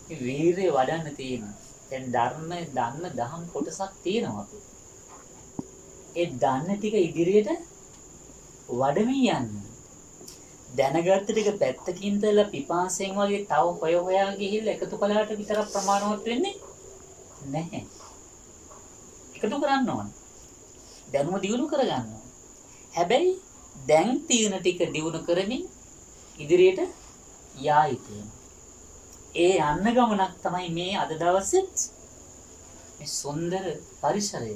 මේ වීරිය වඩන්න තියෙනවා. දැන් ධර්මයේ දන්න දහම් කොටසක් තියෙනවා අපි. ඒ දන්න ටික ඉදිරියට වඩමින් යන්න. දැනගත්ත ටික පැත්තකින් දාලා පිපාසයෙන් වගේ තව හොය හොයා ගිහිල්ලා එකතු කළාට විතර ප්‍රමාණවත් වෙන්නේ නැහැ. එකතු කරන්න ඕන. දැනුම දියුණු කරගන්න ඕන. හැබැයි දැන් තියෙන ටික දියුණු කරමින් ඉදිරියට යා යුතුයි. ඒ යන්න ගමනක් තමයි මේ අද දවසෙත් මේ සුන්දර පරිසරය.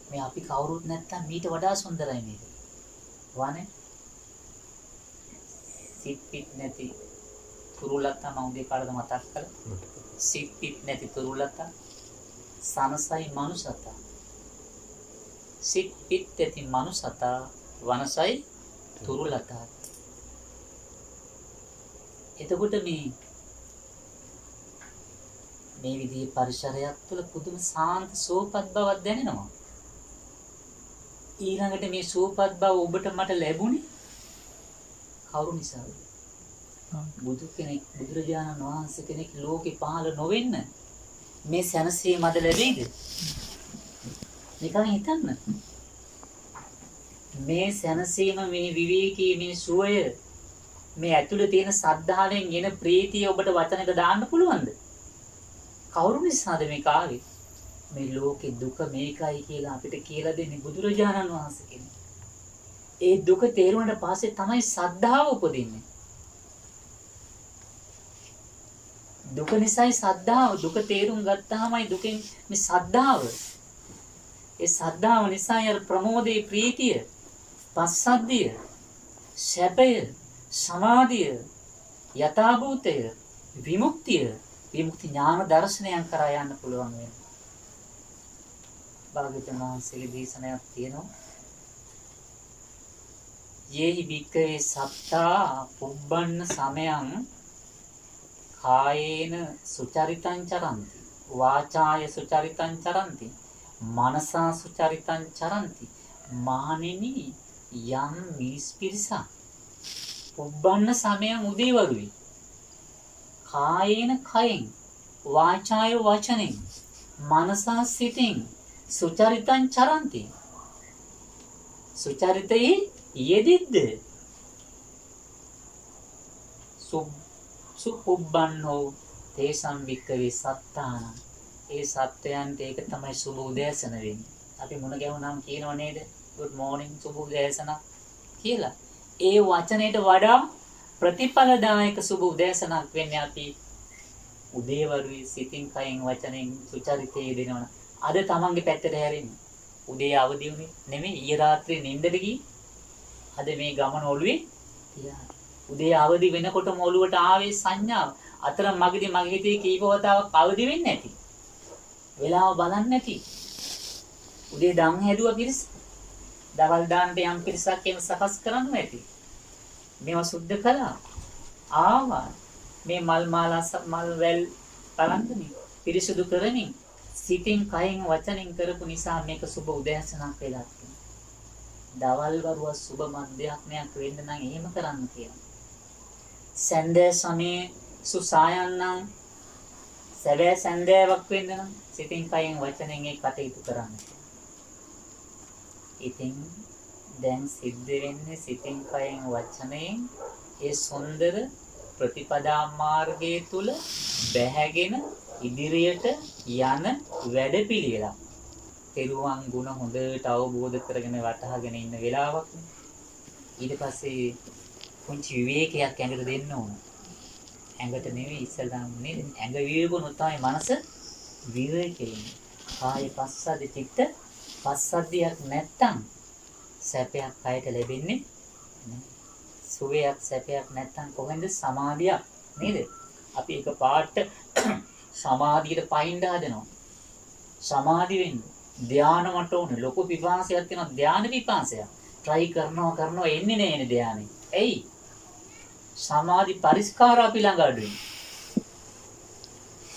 මේ අපි කවුරුත් නැත්තම් මීට වඩා සුන්දරයි මේක. වනේ සිත් පිට නැති තුරුලත්ත මම උදේ කාලේ මතක් කළා. සිත් පිට නැති තුරුලත්ත සනසයි මනුසත. සිත් පිට ඇති මනුසත වනසයි තුරුලත. එතකොට මේ විදිහේ පරිසරයක් තුළ පුදුම සාන්ත සෝපත් බවක් දැනෙනවා. ඊළඟට මේ සෝපත් බව ඔබට මට ලැබුණේ කවුරු නිසාද? බුදු කෙනෙක්, බුදුරජාණන් වහන්සේ කෙනෙක් ලෝකේ පහළ නොවෙන්න මේ සැනසීම මද ලැබෙයිද? නිකන් හිතන්න. මේ සැනසීම, මේ විවේකී, මේ සුවය, මේ ඇතුළේ තියෙන සද්ධාවෙන් එන ප්‍රීතිය ඔබට වචනක දාන්න පුළුවන්ද? කවුරු නිසාද මේක ආවේ? මේ ලෝකේ දුක මේකයි කියලා අපිට කියලා දෙන්නේ බුදුරජාණන් වහන්සේ කෙනෙක්. ඒ දුක තේරුණාට පස්සේ තමයි සද්ධාව උපදින්නේ. දුක නිසායි සද්ධාව. දුක තේරුම් ගත්තාමයි දුකෙන් මේ සද්ධාව. ඒ සද්ධාව නිසායි අර ප්‍රමෝදේ, ප්‍රීතිය, පස්සද්ධිය, සැපය, සමාධිය, යථාභූතය, විමුක්තිය, විමුක්ති ඥාන දර්ශනයන් කරා යන්න පුළුවන් වෙනවා. භාග්‍යවතුන් වහන්සේගේ දේශනාවක් තියෙනවා. යේහි භික්ඛවේ සත්තා පුබ්බන්න සමයං කායේන සුචරිතං චරಂತಿ වාචාය සුචරිතං චරಂತಿ මනසා සුචරිතං චරಂತಿ. මහණෙනි, යම් මිනිස් පිරිසක් පුබ්බන්න සමයං උදේවරුේ කායේන කයෙන් වාචාය වචනෙන් මනසා සිතින් සුචරිතං චරಂತಿ සුචරිතේ යෙදිද්ද සුපුබ්බන්නෝ තේසම් වික්කවේ සත්තාන. ඒ සත්වයන්ට ඒක තමයි සුබ උදෑසන වෙන්නේ. අපි මුණ ගැහුණාම කියනව නේද? good morning සුබ උදෑසනක් කියලා. ඒ වචනයට වඩා ප්‍රතිඵලදායක සුබ උදෑසනක් වෙන්නේ අපි උදේවරුේ සිතින් කයෙන් වචනෙන් සුචරිතේ දෙනවන. අද තමන්ගේ පැත්තට හැරෙන්නේ. උදේ අවදි වුණේ නෙමෙයි, ඊයේ රාත්‍රියේ නිින්දට ගිහින් අද මේ ගමන ඔළුවේ තියා. උදේ අවදි වෙනකොටම ඔළුවට ආවේ සංඥාව. අතර මගදී මගේ හිතේ කීප වතාවක් අවදි වෙන්නේ නැති. වෙලාව බලන්නේ නැති. උදේ දම් හැදුවා පිරිස. දවල් දාන්නට යම් පිරිසක් එම සකස් කරන්න නැති. මේවා සුද්ධ කළා. ආවා. මේ මල් මාලා මල් වැල් බලන්නේ පිරිසුදු කරමින් සිතින් කයෙන් වචනෙන් කරපු නිසා මේක සුබ උදෑසනක් වෙලා තියෙනවා. දවල් වරුව සුබ මධ්‍යහ්නයක් වෙන්න නම් එහෙම කරන්න කියලා. සන්දේ සමේ සුසායන්නම් සැබෑ සන්දෑවක් වෙන්න නම් සිතින් කයෙන් වචනෙන් ඒ කටයුතු කරන්න. ඉතින් දැන් සිද්ධ වෙන්නේ සිතින් කයෙන් වචනයෙන් ඒ සුන්දර ප්‍රතිපදා මාර්ගයේ තුල බැහැගෙන ඉදිරියට යන වැඩපිළිවෙලක්. තෙරුවන් ගුණ හොඳට අවබෝධ කරගෙන වටහාගෙන ඉන්න වෙලාවක්. ඊට පස්සේ පුංචි විවේකයක් ඇඟට දෙන්න ඕන. ඇඟට නෙවෙයි ඉස්සල්ලාම නේද? ඇඟ විවේකුණොත් තමයි මනස විවේකෙන්නේ. කාය පස්සද්දි චිත්ත පස්සද්ධියක් නැත්තම් සැපයක් කයට ලැබෙන්නේ නැහැ. සුවයක් සැපයක් නැත්තම් කොහෙන්ද සමාධියක් නේද? අපි එක පාට සමාධියට පයින්න හදනවා. සමාධි වෙන්න ධානය මට ඕනේ. ලොකු පිපාසයක් තියෙනවා, ධාන පිපාසයක්. try කරනවා එන්නේ නැහැ ධානය. එයි සමාධි පරිස්කාර අපි ළඟ අඩුයි.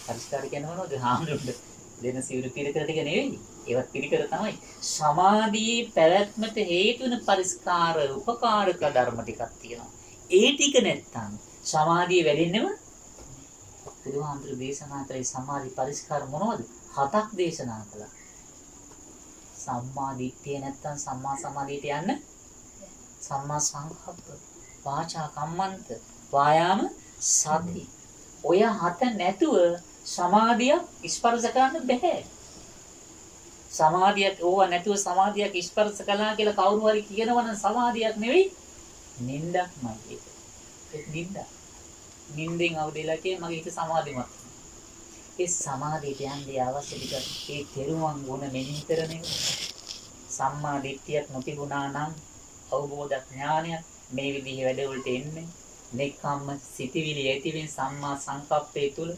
පරිස්කාර කියන්නේ මොනවද? හාමුදුරුවෝ දෙන සිවුරු පිළිකර ටික නෙවෙයි. ඒවත් පිළිකර තමයි. සමාධියේ පැවැත්මට හේතු වෙන පරිස්කාර උපකාරක ධර්ම ටිකක් තියෙනවා. ඒ ටික නැත්තම් සමාධිය වැඩෙන්නේම බුදුහාමුදුරු දේශනා කළේ සමාධි පරිස්කාර මොනවද? 7ක් දේශනා කළා. සම්මා දිට්ඨිය නැත්තම් සම්මා සමාධියට යන්න සම්මා සංකප්ප, වාචා කම්මන්ත, වායාම සති. ඔය 7 නැතුව සමාධිය ස්පර්ශ කරන්න බෑ. සමාධියක් ඕවා නැතුව සමාධියක් ස්පර්ශ කළා කියලා කවුරු හරි කියනවනම් සමාධියක් නෙවෙයි නින්දක්මයි ඒක. ඒක නින්ද. නින්දෙන් අවදිලා කියේ මගේ හිත සමාධිමත්. ඒ සමාධියට යන්නේ අවශ්‍ය ටික ඒ තෙරුවන් ගුණ මෙනෙහි කරන්නේ. සම්මා දිට්ඨියක් නොතිබුණා නම් අවබෝධ ඥානයක් මේ විදිහේ වැඩවලට එන්නේ. නෙක්ඛම්ම සිටිවිලි ඇතිවෙන සම්මා සංකප්පේ තුල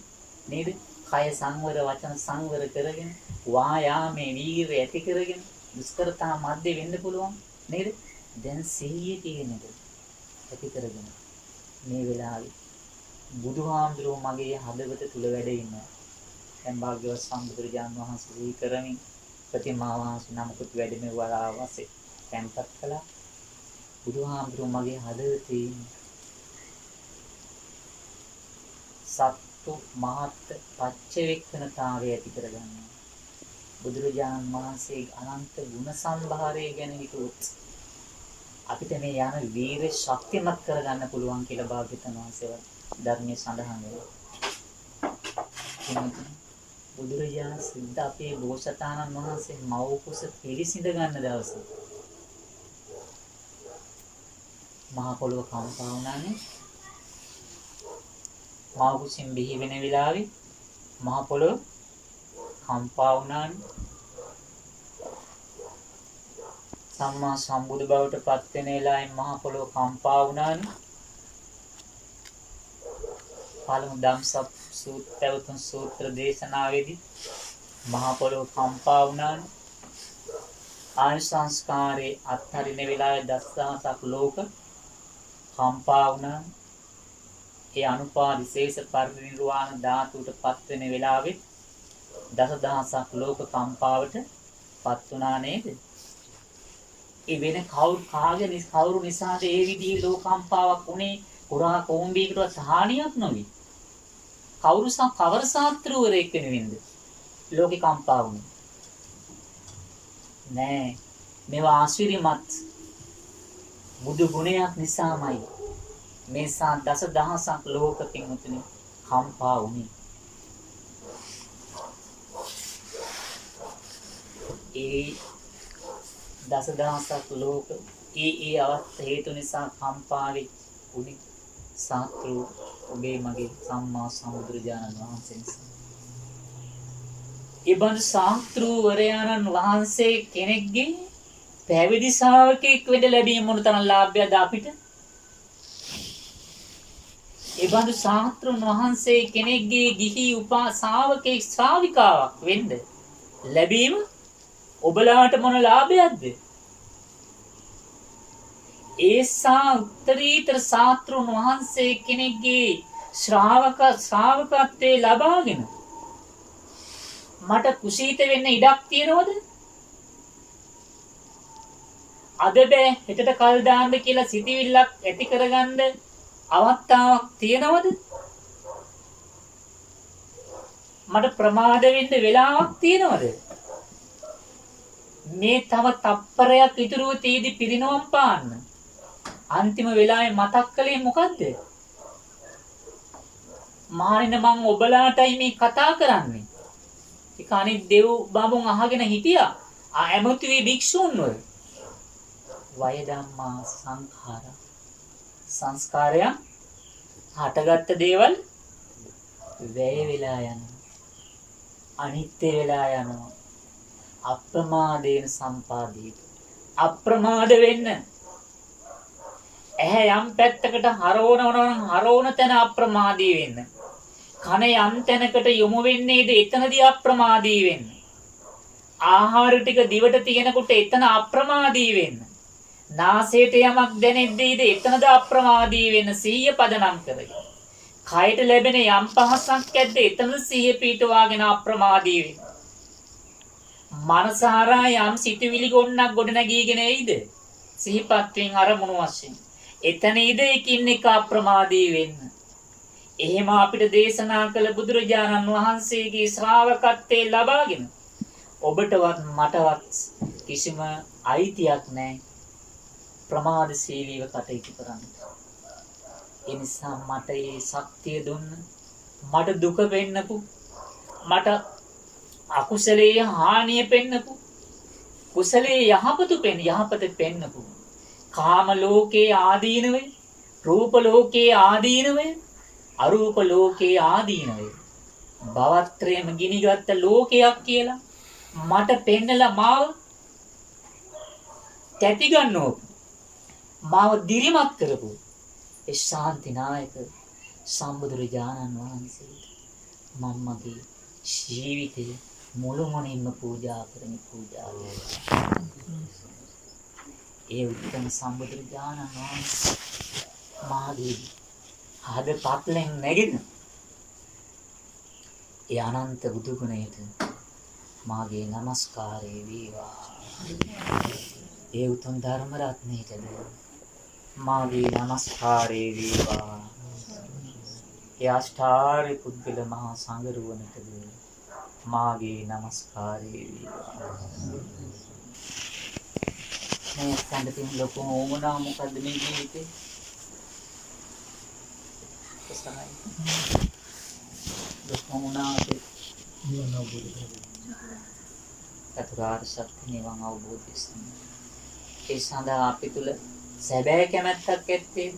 නේද? කය සංවර වචන සංවර කරගෙන වායාමේ වීරිය ඇති කරගෙන දුෂ්කරතා මැද්දේ වෙන්න පුළුවන් නේද? දැන් සිහිය කියන එක ඇති කරගෙන මේ වෙලාවේ බුදුහාමුදුරුවෝ මගේ හදවත තුල වැඩ ඉන්නවා. දැන් භාග්‍යවත් සම්බුදුරජාණන් වහන්සේ සිහි කරමින් ප්‍රතිමා වහන්සේ නමකුත් වැඩම වලාවසේ තැන්පත් කළා. බුදුහාමුදුරුවෝ මගේ හදවතේ සත්තු මහත් පච්චවේක්ෂණතාවය ඇති කරගන්නවා. බුදුරජාණන් වහන්සේ අනන්ත ගුණ සම්භාරය ගැන හිතුවොත් අපිට මේ යන වීර්ය ශක්තිමත් කරගන්න පුළුවන් කියලා භාග්‍යවතුන් වහන්සේ ධර්මයේ සඳහන් වෙනවා. බුදුරජාණන් සිද්ධ අපේ බෝසතාණන් වහන්සේ මව් කුස පිළිසිඳ ගන්න දවසේ මහා පොළොව කම්පා වුණානේ. මව් කුසින් බිහි වෙන වෙලාවේ මහා පොළොව කම්පා වුණානේ. සම්මා සම්බුදු බවට පත් වෙන වෙලාවේ මහා පොළොව කම්පා වුණානේ. පළමු ධම්සප් සූත්‍රවතුන් සූත්‍ර දේශනාවේදී මහා පොළොව කම්පා වුණානේ. ආයු සංස්කාරේ අත්හරින වෙලාවේ දසදහසක් ලෝක කම්පා වුණානේ. ඒ අනුපා විශේෂ පරිනිර්වාණ ධාතුවට පත් වෙන වෙලාවේ දසදහසක් ලෝක කම්පාවට පත් වුණා නේද? ඒ වෙන කවුරු නිසාද ඒ විදිහේ ලෝක කම්පාවක් උනේ? පුරා කෝම්බීකටවත් හානියක් නොවේ. කවර සාත්‍රවරයෙක් වෙනුවෙන්ද ලෝකේ කම්පා වුනේ? නෑ, මේවා ආශිර්වාදමත් බුදු ගුණයක් නිසාමයි මේ දසදහසක් ලෝකකින් උතුනේ කම්පා වුනේ. ඒ දසදහසක් ලෝක ඒ අවස්ථ හේතු නිසා කම්පාවේ උනේ සාත්‍රු ඔබේ මගේ සම්මා සම්බුදුරජාණන් වහන්සේ නිසා. ඒ බඳු සාත්‍රුවරයාණන් වහන්සේ කෙනෙක්ගේ පැවිදි ශ්‍රාවකෙක් වෙන්න ලැබීම මොන තරම් ලාභයක්ද අපිට? ඒ බඳු සාත්‍රුන් වහන්සේ කෙනෙක්ගේ ගිහි ශ්‍රාවකෙක් ශ්‍රාවිකාවක් වෙන්න ලැබීම ඔබලාට මොන ලාභයක්ද? ඒසා උත්තරීතර සාත්‍රුන් වහන්සේ කෙනෙක්ගේ ශ්‍රාවකත්වයේ ලබාගෙන මට කුසීත වෙන්න ඉඩක් තියනවද? අද බෑ හෙටට කල් දාන්න කියලා සිතවිල්ලක් ඇති කරගන්න අවස්ථාවක් තියනවද? මට ප්‍රමාද වෙන්න වෙලාවක් තියනවද? මේ තව තප්පරයක් ඉතුරු තීදි පිරිනවම් පාන්න අන්තිම වෙලාවේ මතක් කළේ මොකද්ද? මාරින මං ඔබලාටයි මේ කතා කරන්නේ. ඒක අනිත් දෙව් බඹුන් අහගෙන හිටියා. ඇමතුවේ භික්ෂුන්ව. වය ධම්මා සංඛාර. සංස්කාරය හටගත්ත දේවල් වැය වෙලා යනවා. අනිත්‍ය වෙලා යනවා. අප්‍රමාදේන සම්පාදී. අප්‍රමාද වෙන්න. ඇහැ යම් පැත්තකට හරවන තැන අප්‍රමාදී වෙන්න. කන යම් තැනකට යොමු වෙන්නේද එතනදී අප්‍රමාදී වෙන්න. ආහාර ටික දිවට තියෙනකොට එතන අප්‍රමාදී වෙන්න. නාසයට යමක් දැනෙද්දීද එතනද අප්‍රමාදී වෙන්න සිහිය පදනම් කරගන්න. කයට ලැබෙන යම් පහසක් ඇද්ද එතනද සිහිය පිටවාගෙන අප්‍රමාදී වෙන්න. මනසාරා යම් සිතුවිලි ගොන්නක් ගොඩ නැගීගෙන එයිද සිහිපත් වෙන අරමුණු වශයෙන් එතනීද එකින් එක අප්‍රමාදී වෙන්න. එහෙම අපිට දේශනා කළ බුදුරජාණන් වහන්සේගේ ශ්‍රාවකත්වයේ ලබාගෙන ඔබටවත් මටවත් කිසිම අයිතියක් නැහැ ප්‍රමාදශීලීව කටයුතු කරන්න. ඒ නිසා මට මේ ශක්තිය දුන්න, මට දුක පෙන්නපු, මට අකුසලයේ හානිය පෙන්නපු, කුසලයේ යහපත පෙන්නපු, කාම ලෝකේ ආදීනවේ, රූප ලෝකේ ආදීනවේ, අරූප ලෝකේ ආදීනවේ, භවත්‍රයේම ගිනිගත් ලෝකයක් කියලා මට පෙන්නලා මාව තැති ගන්නෝ, මාව දිරිමත් කරපු ඒ ශාන්තිනායක සම්බුදුරජාණන් වහන්සේට මම මගේ ජීවිතේ මුළුමනින්ම පූජා කරමි. ඒ උත්තම සම්බුදුරජාණන් වහන්සේ මාගේ හද පත්ලෙන් නැගෙන ඒ අනන්ත බුදු ගුණයට මාගේ নমස්කාරය වේවා. ඒ උතුම් ධර්ම රත්නයටද මාගේ নমස්කාරය වේවා. ඒ අෂ්ටාර්ය පුද්ගල මහා සංඝරුවනටද මාගේ নমස්කාරය වේවා. මේ සංගතිය ලොකුම ඕමනා මොකද්ද මේ ජීවිතේ? කොසයි. ලොකුම උනාට නිවන අවබෝධ කරගන්න. චතුරාර්ය සත්‍ය නිවන් අවබෝධය සඳහා. ඒ සඳහා අපි තුල සැබෑ කැමැත්තක් ඇත්තේ.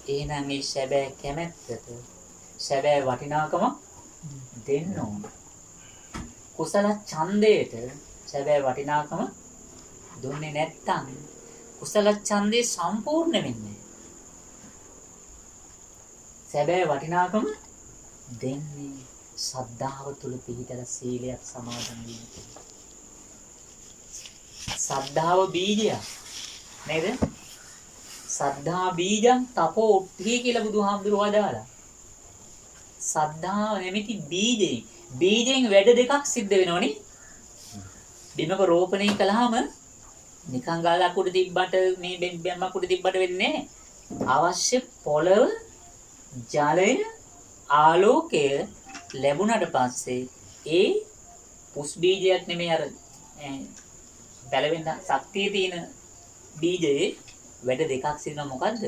එහෙනම් මේ සැබෑ කැමැත්තට සැබෑ වටිනාකම දෙන්න ඕන. කුසල ඡන්දයට සැබෑ වටිනාකම දුන්නේ නැත්තම් කුසල ඡන්දේ සම්පූර්ණ වෙන්නේ. සැබෑ වටිනාකම දෙන්නේ සද්ධාව තුල පිහිටලා සීලයක් සමාදන් වීම. සද්ධාව බීජය නේද? සද්ධා බීජං තපෝ උත්ථි කියලා බුදුහාමුදුරුවෝ වදාලා. සද්ධාව නැමැති බීජේ බීජෙන් වැඩ දෙකක් සිද්ධ වෙනවනේ. බිමක රෝපණය කළාම නිකන් ගාලා කුඩ තිබ්බට මේ බැම්මක් කුඩ තිබ්බට වෙන්නේ අවශ්‍ය පොළව, ජලය, ආලෝකය ලැබුණාට පස්සේ ඒ පුස් බීජයක් නෙමෙයි අර බැලවෙන්න ශක්තිය තියෙන බීජයේ වැඩ දෙකක් සිදුන මොකද්ද?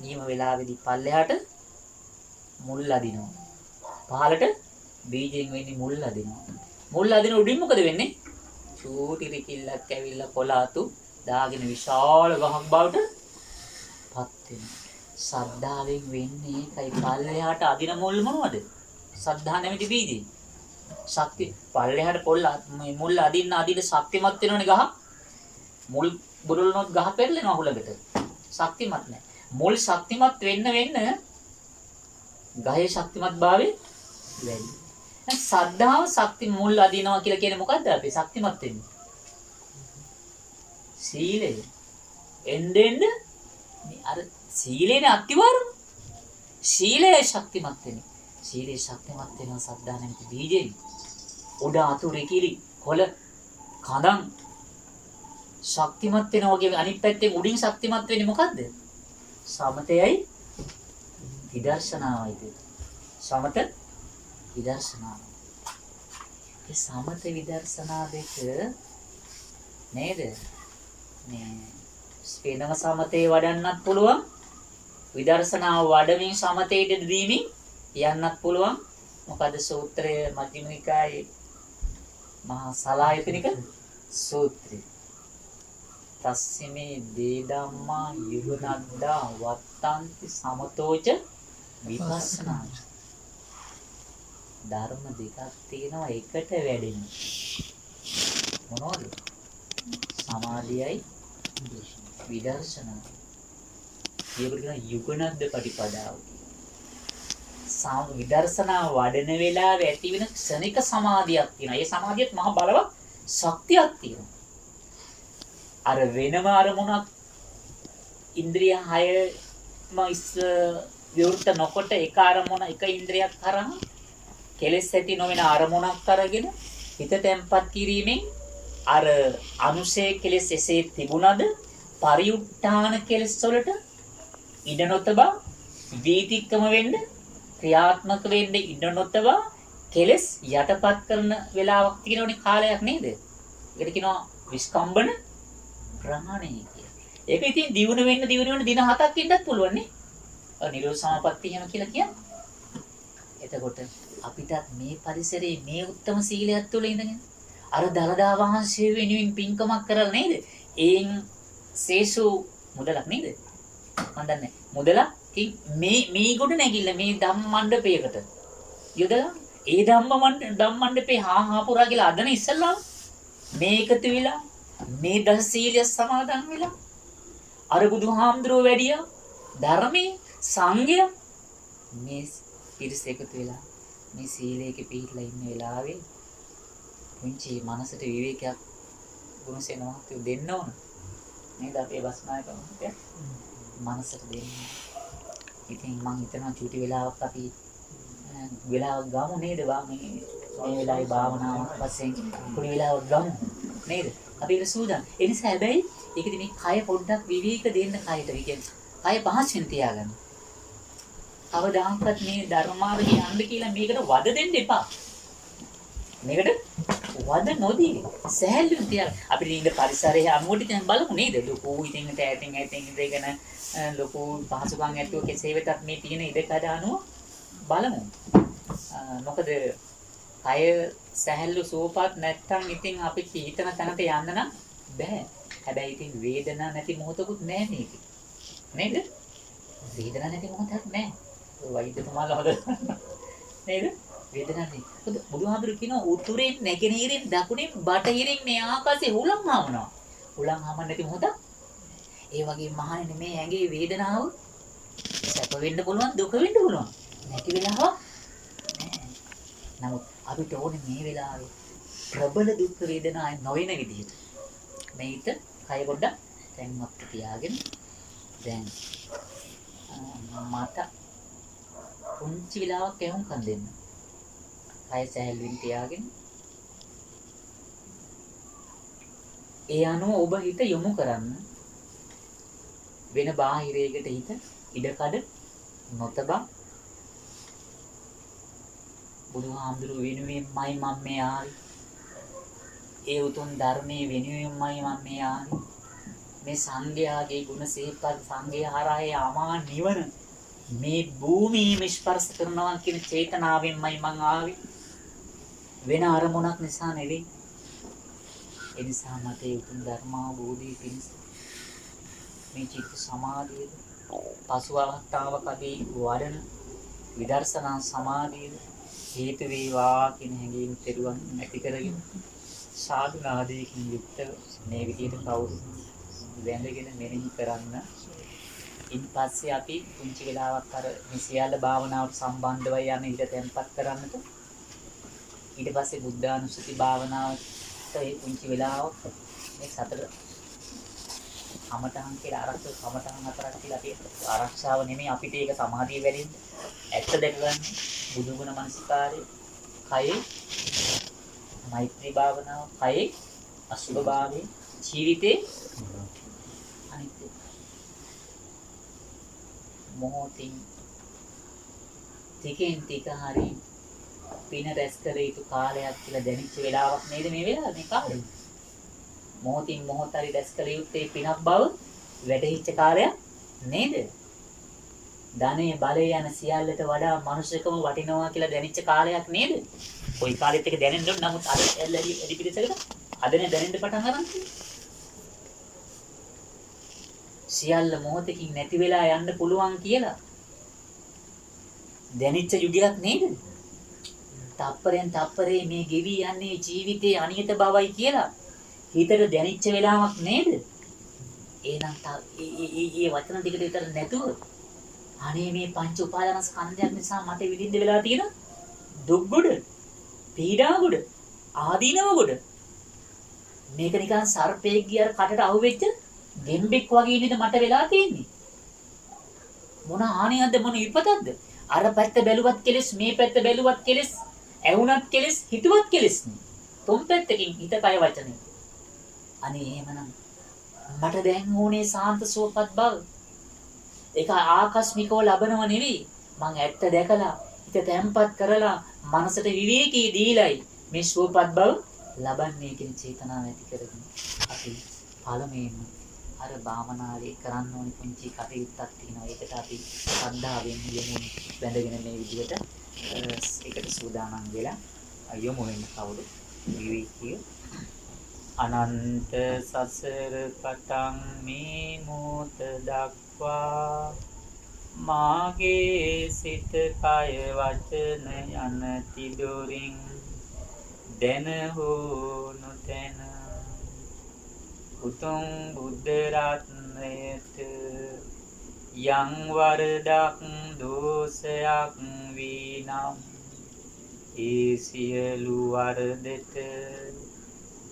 නියම වෙලාවේදී පල්ලෙහාට මුල් අදිනවා. පහළට බීජයෙන් වෙන්නේ මුල් අදිනවා. මුල් අදින උඩින් මොකද වෙන්නේ? චූටි රිකිල්ලක් ඇවිල්ලා කොලාතු දාගෙන විශාල ගහක් බවට පත් වෙනවා. සද්ධාවෙන් වෙන්නේ ඒකයි. පල්ලෙහාට අදින මුල් මොනවද? සද්ධා නැමැති බීජය. ශක්තිය පල්ලෙහාට මේ මුල් අදින්න ශක්තිමත් වෙනවනේ ගහ. මුල් බුරුලනොත් ගහ පෙරලෙනවා හුලකට. ශක්තිමත් නැහැ. මුල් ශක්තිමත් වෙන්න ගහේ ශක්තිමත් භාවය වැඩි. දැන් සද්ධාව ශක්ති මුල් අදිනවා කියලා කියන්නේ මොකද්ද? අපි ශක්තිමත් වෙන්නේ. සීලය. එන්නෙන් මේ අර සීලේනේ අත්තිවාරම. සීලය ශක්තිමත් වෙන්නේ. සීලේ ශක්තිමත් වෙනවා සද්ධා නැමැති බීජයෙන්. උඩ අතුරු කිලි කොළ කඳන් ශක්තිමත් වෙනවා වගේ අනිත් පැත්තෙන් උඩින් ශක්තිමත් වෙන්නේ මොකද්ද? සමතයයි විදර්ශනාවයි. සමත විදර්ශනාව. ඒ සමත විදර්ශනා දෙක නේද? මේ වෙනම සමතේ වඩන්නත් පුළුවන්. විදර්ශනාව වඩමින් සමතේට දීමින් යන්නත් පුළුවන්. මොකද සූත්‍රය මජ්ක්‍ධිම නිකායේ මහා සලායතනික සූත්‍රය. තස්සිමේ දේ ධම්මා යුගනද්දා වත්තන්ති සමතෝච විපස්සනා. ධර්ම දෙකක් තියෙනවා එකට වැඩෙන. මොනවද? සමාධියයි විදර්ශනාවයි. මේකට කියන යුගනද්ද පටිපදාව. විදර්ශනා වඩන වෙලාවේ ඇති වෙන ක්ෂණික සමාධියක් තියෙනවා. ඒ සමාධියත් මහ බලවත් ශක්තියක් තියෙනවා. අර වෙනම අරමුණක් ඉන්ද්‍රිය 6ම විවෘත නොකොට එක අරමුණ එක ඉන්ද්‍රියක් කරා කෙලෙස් ඇති නොවන අරමුණක් අරගෙන හිත තැම්පත් කිරීමෙන් අර අනුසය කෙලෙස් එසේ තිබුණද පරිඋත්ථාන කෙලස් වලට ඉඩ නොතබා වීතික්කම වෙන්න ක්‍රියාත්මක වෙන්න ඉඩ නොතබා කෙලස් යටපත් කරන වෙලාවක් තියෙනවනේ කාලයක් නේද? ඒකට කියනවා විස්කම්බන ප්‍රහාණය කියලා. ඒක ඉතින් දියුණු වෙන්න දින 7ක් ඉන්නත් පුළුවන් නේ. නිරෝධ සමාපatti එහෙම කියලා කියන්නේ. එතකොට අපිටත් මේ පරිසරයේ මේ උත්තම සීලයක් තුළ ඉඳගෙන අර දලදා වහන්සේ වෙනුවෙන් පින්කමක් කරලා නේද? ඒන් සේසු මුදලක් නේද? මන් දන්නේ මුදලක් මේ ගොඩ නැගිල්ල මේ ධම්මණ්ඩපයකට යොදලා ඒ ධම්මණ්ඩපේ හා පුරා කියලා අදන ඉස්සල්ලා මේ එකතු වෙලා මේ දස සීලය සමාදන් වෙලා අර බුදුහාමුදුරුවෝ වැඩිය ධර්මයේ සංඝය මේ පිරිස එකතු වෙලා මේ සීලයක පිළිපදලා ඉන්න වෙලාවේ පුංචි මනසට විවේකයක් ගුණසේන මහත්තයෝ දෙන්න ඕන නේද? අපේ බස්නායක මහත්තයා මනසට දෙන්න. ඉතින් මම හිතනවා චුටි වෙලාවක් අපි වෙලාවක් ගමු නේද? මේ වෙලාවේ භාවනාවක් වශයෙන් පොඩි වෙලාවක් ගමු නේද? අපි ඒක සූදානම්. ඒ නිසා හැබැයි ඒකදී මේ කය පොඩ්ඩක් විවේක දෙන්න කයට. ඒ කියන්නේ කය පහසුවෙන් තියාගන්න. අවදාහක්වත් මේ ධර්මාර්ගය යන්න කියලා මේකට වද දෙන්න එපා. මේකට වද නොදී සහැල්ලුවෙන් තියාගන්න. අපිට ඉන්න පරිසරයේ අනුවට දැන් බලමු නේද? ලොකු ඉතින් ඈතින් ඉඳගෙන ලොකු පහසුකම් ඇතුව කෙසේ වෙතත් මේ තියෙන ඉඩකඩ අනුව බලමු. මොකද කය සහැල්ලු සෝපත් නැත්තම් ඉතින් අපි හිතන තැනට යන්න නම් බෑ. හැබැයි ඉතින් වේදනාවක් නැති මොහොතකුත් නෑ මේක. නේද? වේදනාවක් නැති මොහොතක් නෑ. වෛද්‍යතුමාලා හොද නේද? වේදනාවක් නේ. බුදුහාමුදුරු කියනවා උතුරෙන් නැගෙනහිරින් දකුණෙන් බටහිරින් මේ ආකාශේ හුලං හමනවා. හුලං හමන්නේ නැති මොහොතක්. ඒ වගේ මහණෙනි මේ ඇඟේ වේදනාව සැප වෙන්න පුළුවන් දුක වෙන්න පුළුවන්. නැති වෙලාවක් නෑ. නමුත් අපිට ඕනේ මේ වෙලාවේ ප්‍රබල දුක් වේදනාවක් නොවන විදිහට මේිට කය පොඩ්ඩක් තැන්වත් තියාගෙන දැන් මට පුංචි වෙලාවක් එහුම්කන් දෙන්න. කය සැහැල්ලුවෙන් තියාගෙන ඒ අනුව ඔබ හිත යොමු කරන්න. වෙන බාහිරයකට හිත ඉඩකඩ නොතබා බුදුහාමුදුරු වෙනුවෙන්මයි මම මේ ආවේ. ඒ උතුම් ධර්මයේ වෙනුවෙන්මයි මම මේ ආවේ. මේ සංඝයාගේ ගුණ සිහිපත් සංඝයා හරහා ආමා නිවන මේ භූමියේ ස්පර්ශ කරනවා කියන චේතනාවෙන්මයි මම ආවේ. වෙන අරමුණක් නිසා නෙවෙයි. ඒ නිසා මට ඒ උතුම් ධර්මාවබෝධය පිණිස මේ චිත්ත සමාධිය පසු අවස්ථාවක අපි වඩන විදර්ශනා සමාධිය හේතු වේවා කියන හැඟීම තෙරුවන් ඇති කරගෙන සාධනාදීකින් යුක්ත මේ විදිහට කවුරු වැඳගෙන මෙනෙහි කරන්න. ඉන්පස්සේ අපි පුංචි වෙලාවක් අර මේ සියල්ල භාවනාවට සම්බන්ධවයි යන ඊට තැම්පත් කරන්නට. ඊට පස්සේ බුද්ධානුස්සති භාවනාවට ඒ පුංචි වෙලාවක් මේ සතර කමඨහන් කියලා ආරක්ෂක කමඨහන් හතරක් කියලා අපි ආරක්ෂාව නෙමෙයි අපිට ඒක සමාධිය වැඩෙන්න ඇත්ත දැක ගන්න බුදු ගුණ මනසිකාරය කයේ මෛත්‍රී භාවනාව කයේ අසුභ භාවයේ ජීවිතේ අනිත්‍ය මොහොතින් ටිකෙන් ටික හරි පින රැස් කළ යුතු කාලයක් කියලා දැනෙච්ච වෙලාවක් නේද මේ වෙලාව මේ කාලේ මොහොතින් මොහොත හරි රැස් කළ යුත්තේ පිනක් බව වැටහිච්ච කාලයක් නේද? ධනෙ බලය යන සියල්ලට වඩා මනුෂ්‍යකම වටිනවා කියලා දැනෙච්ච කාලයක් නේද? ওই කාලෙත් එක දැනෙන්න ඕන. නමුත් අර එළි පිටසකට අදනේ දැනෙන්න පටන් ගන්න. සියල්ල මොහොතකින් නැති වෙලා යන්න පුළුවන් කියලා දැනෙච්ච යුගයක් නේද? තප්පරෙන් තප්පරේ මේ ගෙවි යන්නේ ජීවිතේ අනියත බවයි කියලා හිතට දැනෙච්ච වෙලාවක් නේද? එහෙනම් ඒ වචන ටිකට විතර නැතුව අනේ මේ පංච උපාදාන ස්කන්ධයන් නිසා මට විඳින්න වෙලා තියෙන දුක් ගොඩ, පීඩා ගොඩ, ආදීනව ගොඩ. මේක නිකන් සර්පෙක් ගියර කටට අහුවෙච්ච ගෙම්බෙක් වගේ නේද මට වෙලා තියෙන්නේ. මොන හානියක්ද මොන විපතක්ද? අර පැත්ත බැලුවත් කෙලස්, මේ පැත්ත බැලුවත් කෙලස්, ඇහුණත් කෙලස්, හිතුවත් කෙලස් නේ. තුන් පැත්තකින් හිත කය වචනේ. අනේ එහෙමනම් මට දැන් ඕනේ සාන්ත සුවපත් බව. ඒක ආකස්මිකව ලබනව නෙවෙයි. මං ඇත්ත දැකලා, හිත තැම්පත් කරලා, මනසට විවේකී දීලයි මේ සුවපත් බව ලබන්නේ කියන චේතනාව ඇති කරගෙන අපි පළමුවෙන්ම අර භාවනාවේ කරන්න ඕනේ පුංචි කටයුත්තක් තියෙනවා. ඒකට අපි ශ්‍රද්ධාවෙන් යමු බැඳගෙන මේ විදිහට ඒකට සූදානම් වෙලා යමු වෙන කවුරු විවේකී අනන්ත සසර පටන් මේ මොහොත දක්වා මාගේ සිත කය වචන යන තිදොරින් දැන හෝ නොදැන උතුම් බුද්ධ රත්නයට යම් වරදක් දෝෂයක් වීනම් ඒ සියලු වරදට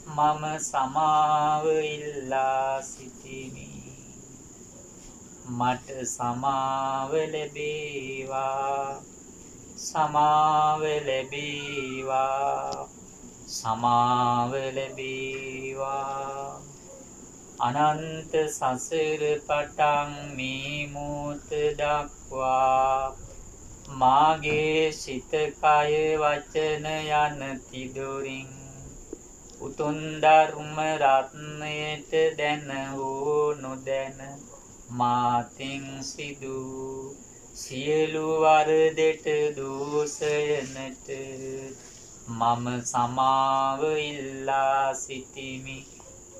මම සමාව ඉල්ලා සිටිමි. මට සමාව ලැබේවා, සමාව ලැබේවා, සමාව ලැබේවා. අනන්ත සසර පටන් මේ මොහොත දක්වා මාගේ සිත කය වචන යන තිදොරින් උතුම් ධර්ම රත්නයට දැන හෝ නොදැන මාතින් සිදු සියලු වරදට දෝෂයනට මම සමාව ඉල්ලා සිටිමි.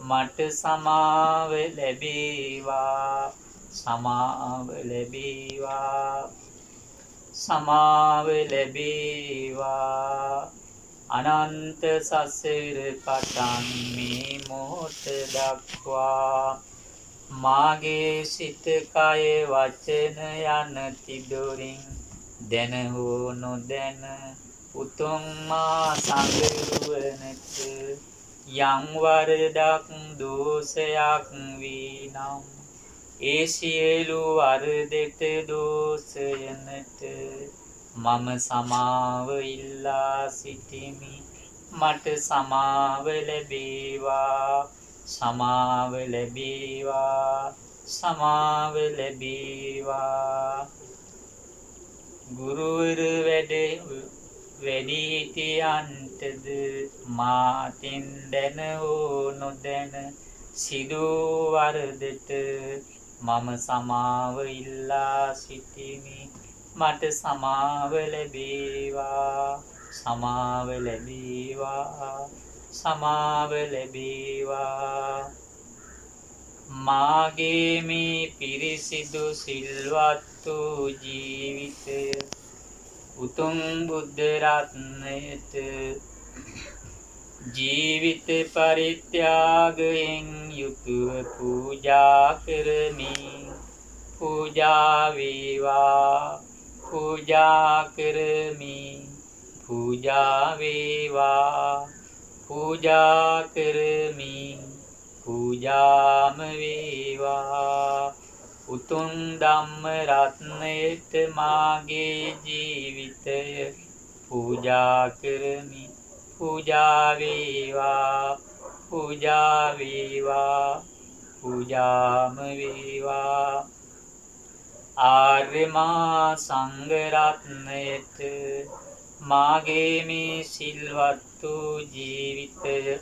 මට සමාව ලැබේවා, සමාව ලැබේවා, සමාව ලැබේවා. අනන්ත සසර පටන් මේ මොහොත දක්වා මාගේ සිත කය වචන යන තිදොරින් දැන හෝ නොදැන උතුම් මා සංගරුවනට යම් වරදක් දෝෂයක් වීනම් ඒ සියලු වරදට දෝෂයනට මම සමාව ඉල්ලා සිටිමි. මට සමාව ලැබේවා, සමාව ලැබේවා, සමාව ලැබේවා. ගුරුවරු වැඩිහිටියන්ටද මාතින් දැන හෝ නොදැන සිදු වරදට මම සමාව ඉල්ලා සිටිමි. මට සමාව ලැබේවා, සමාව ලැබේවා, සමාව ලැබේවා. මාගේ මේ පිරිසිදු සිල්වත් වූ ජීවිතය උතුම් බුද්ධ රත්නයට ජීවිත පරිත්‍යාගයෙන් යුතුව පූජා කරමි. පූජා වේවා, පූජා කරමි. පූජා වේවා, පූජා කරමි. පූජාම වේවා. උතුම් ධම්ම රත්නයට මාගේ ජීවිතය පූජා කරමි. පූජා වේවා, පූජා වේවා, පූජාම වේවා. ආර්යමා සංඝ රත්නයට මාගේ මේ සිල්වත් වූ ජීවිතය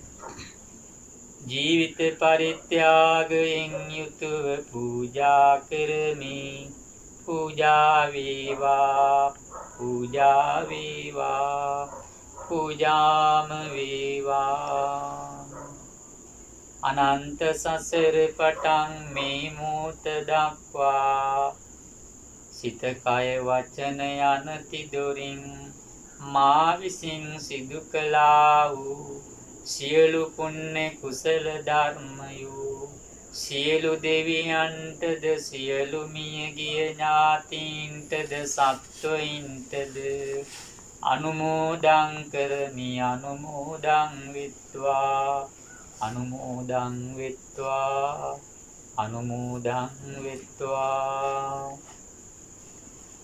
ජීවිත පරිත්‍යාගයෙන් යුතුව පූජා කරමි. පූජා වේවා, පූජා වේවා, පූජාම වේවා. අනන්ත සසර පටන් මේ මොහොත දක්වා සිත කය වචන යන තිදොරින් මා විසින් සිදු කළා වූ සියලු පුණ්‍ය කුසල ධර්මයෝ සියලු දෙවියන්ටද සියලු මියගිය ඥාතීන්ටද සත්වයින්ටද අනුමෝදන් කරමි. අනුමෝදන් වෙත්වා, අනුමෝදන් වෙත්වා, අනුමෝදන් වෙත්වා.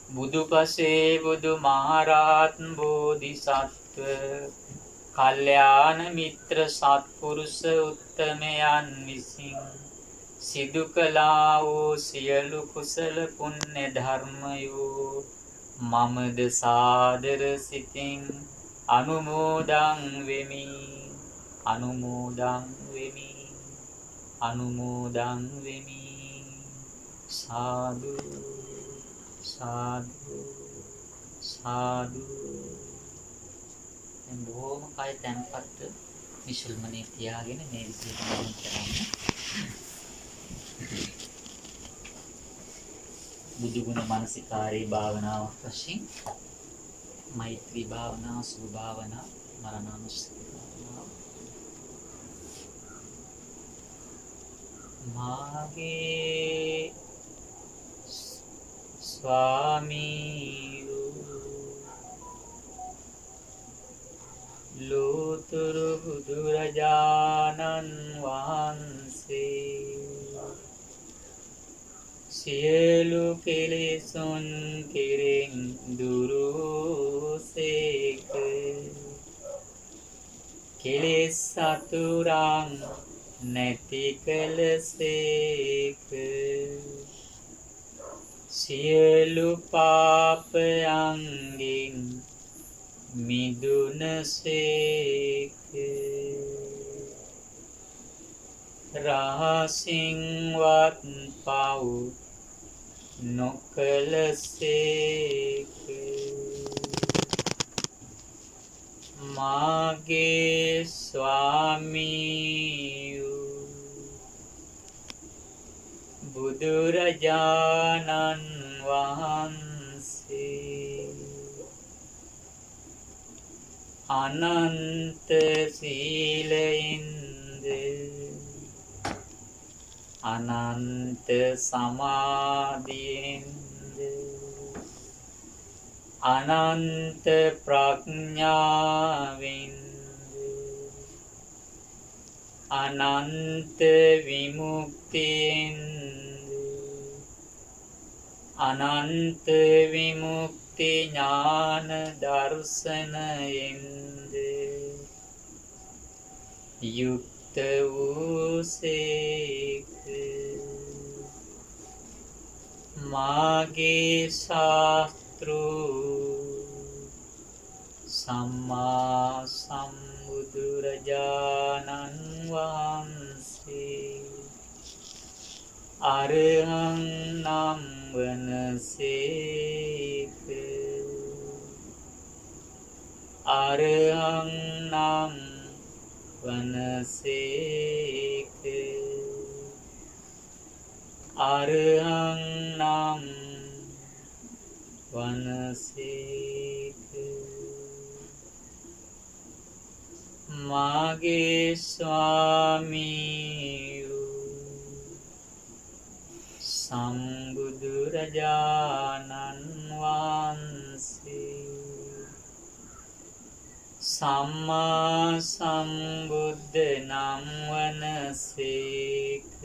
බුදුපසේ බුදු මහරහත් බෝධිසත්ව කල්යාණ මිත්‍ර සත්පුරුෂ උත්තමයන් විසින් සිදු කළා වූ සියලු කුසල පුණ්‍ය ධර්මයෝ මමද සාදර සිතින් අනුමෝදන් වෙමි. අනුමෝදන් වෙමි. අනුමෝදන් වෙමි. සාදු සාදු සාදු. දැන් බොහොම කය තැන්පත් නිශ්චල්මනේ තියාගෙන මේ විදිහට මම කරන්නේ. බුදුගුණ මානසිකාරී භාවනාවක් වශයෙන් මෛත්‍රී භාවනාව, සුභ භාවනාව, මරණානුස්සති භාවනාව. මාගේ ස්වාමී ලෝතුරු බුදුරජාණන් වහන්සේ සියලු කෙලෙසුන් කෙරෙන් දුරුසේක. කෙලෙස් සතුරන් නැති කළසේක. සියලු පාපයන්ගෙන් මිදුනසේක. රහසින්වත් පව් නොකළසේක. මාගේ ස්වාමීයු බුදුරජාණන් වහන්සේ අනන්ත සීලයෙන්ද අනන්ත සමාධියෙන්ද අනන්ත ප්‍රඥාවෙන්ද අනන්ත විමුක්තියෙන්ද අනන්ත විමුක්ති ඥාන දර්ශනයෙන්ද යුක්ත වූසේක. මාගේ ශාස්ත්‍රූ සම්මා සම්බුදුරජාණන් වහන්සේ අරහං නම් වනසේක. අරහං නම් වනසේක. අරහං නම් වනසේක. මාගේ ස්වාමීයු සම්බුදුරජාණන් වහන්සේ සම්මා සම්බුද්ධ නම් වනසේක.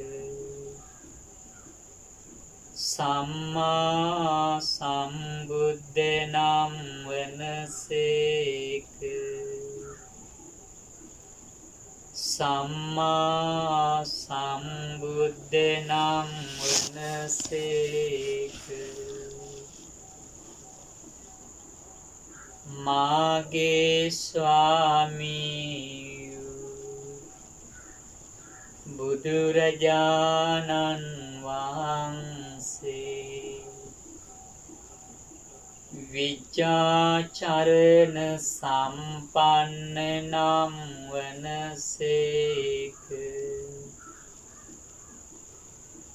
සම්මා සම්බුද්ධ නම් වනසේක. සම්මා සම්බුද්ධ නම් වනසේක. මාගේ ස්වාමීයු බුදුරජාණන් වහන්සේ විචාචරණ සම්පන්න නම් වනසේක.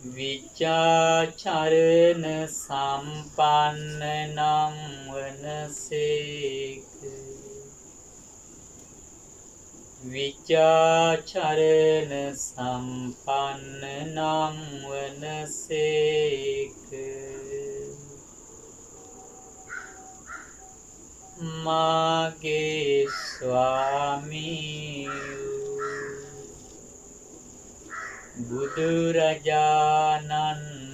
විචාචරණ සම්පන්න නම් වනසේක. විචාචරණ සම්පන්න නම් වනසේක. මාගේ ස්වාමීයු බුදුරජාණන්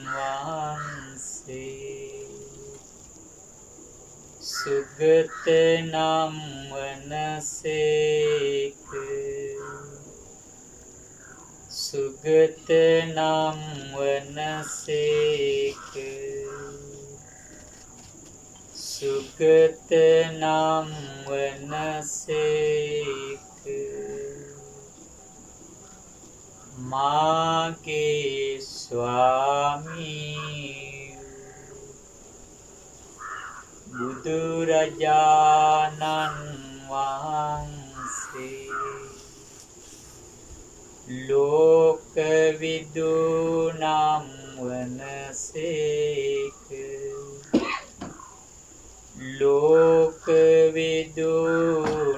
වහන්සේ සුගත නම් වනසේක. සුගත නම් වනසේක සුගත නම් වනසේක මාගේ ස්වාමී බුදුරජාණන් වහන්සේ ලෝකවිදු නම් වනසේක ලෝකවිදු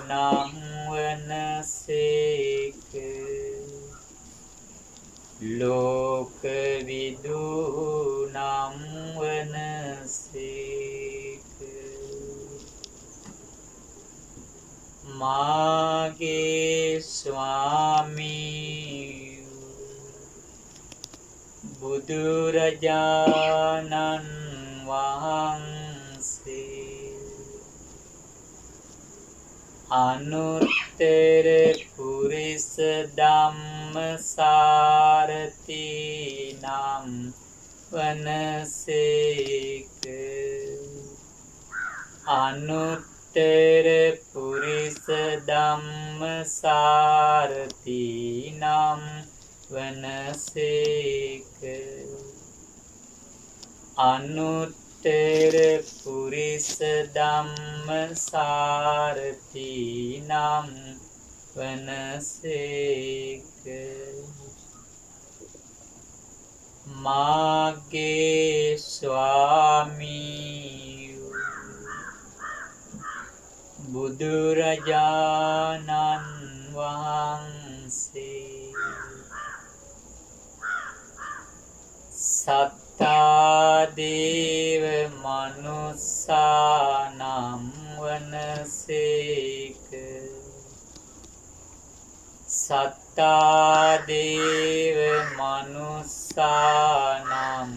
නම් වනසේක ලෝකවිදු නම් වනසේක මාගේ ස්වාමී බුදුරජාණන් වහන්සේ අනුත්තර පුරිස ධම්මසාරති නම් වනසේක අනුත්තර පුරිස ධම්මසාරති නම් වනසේක අනුත්තර පුරිස ධම්මසාරති නම් වනසේක මාගේ ස්වාමී බුදුරජාණන් වහන්සේ සත්තාදේව මනුස්සානම් වනසේක සත්තාදේව මනුස්සානම්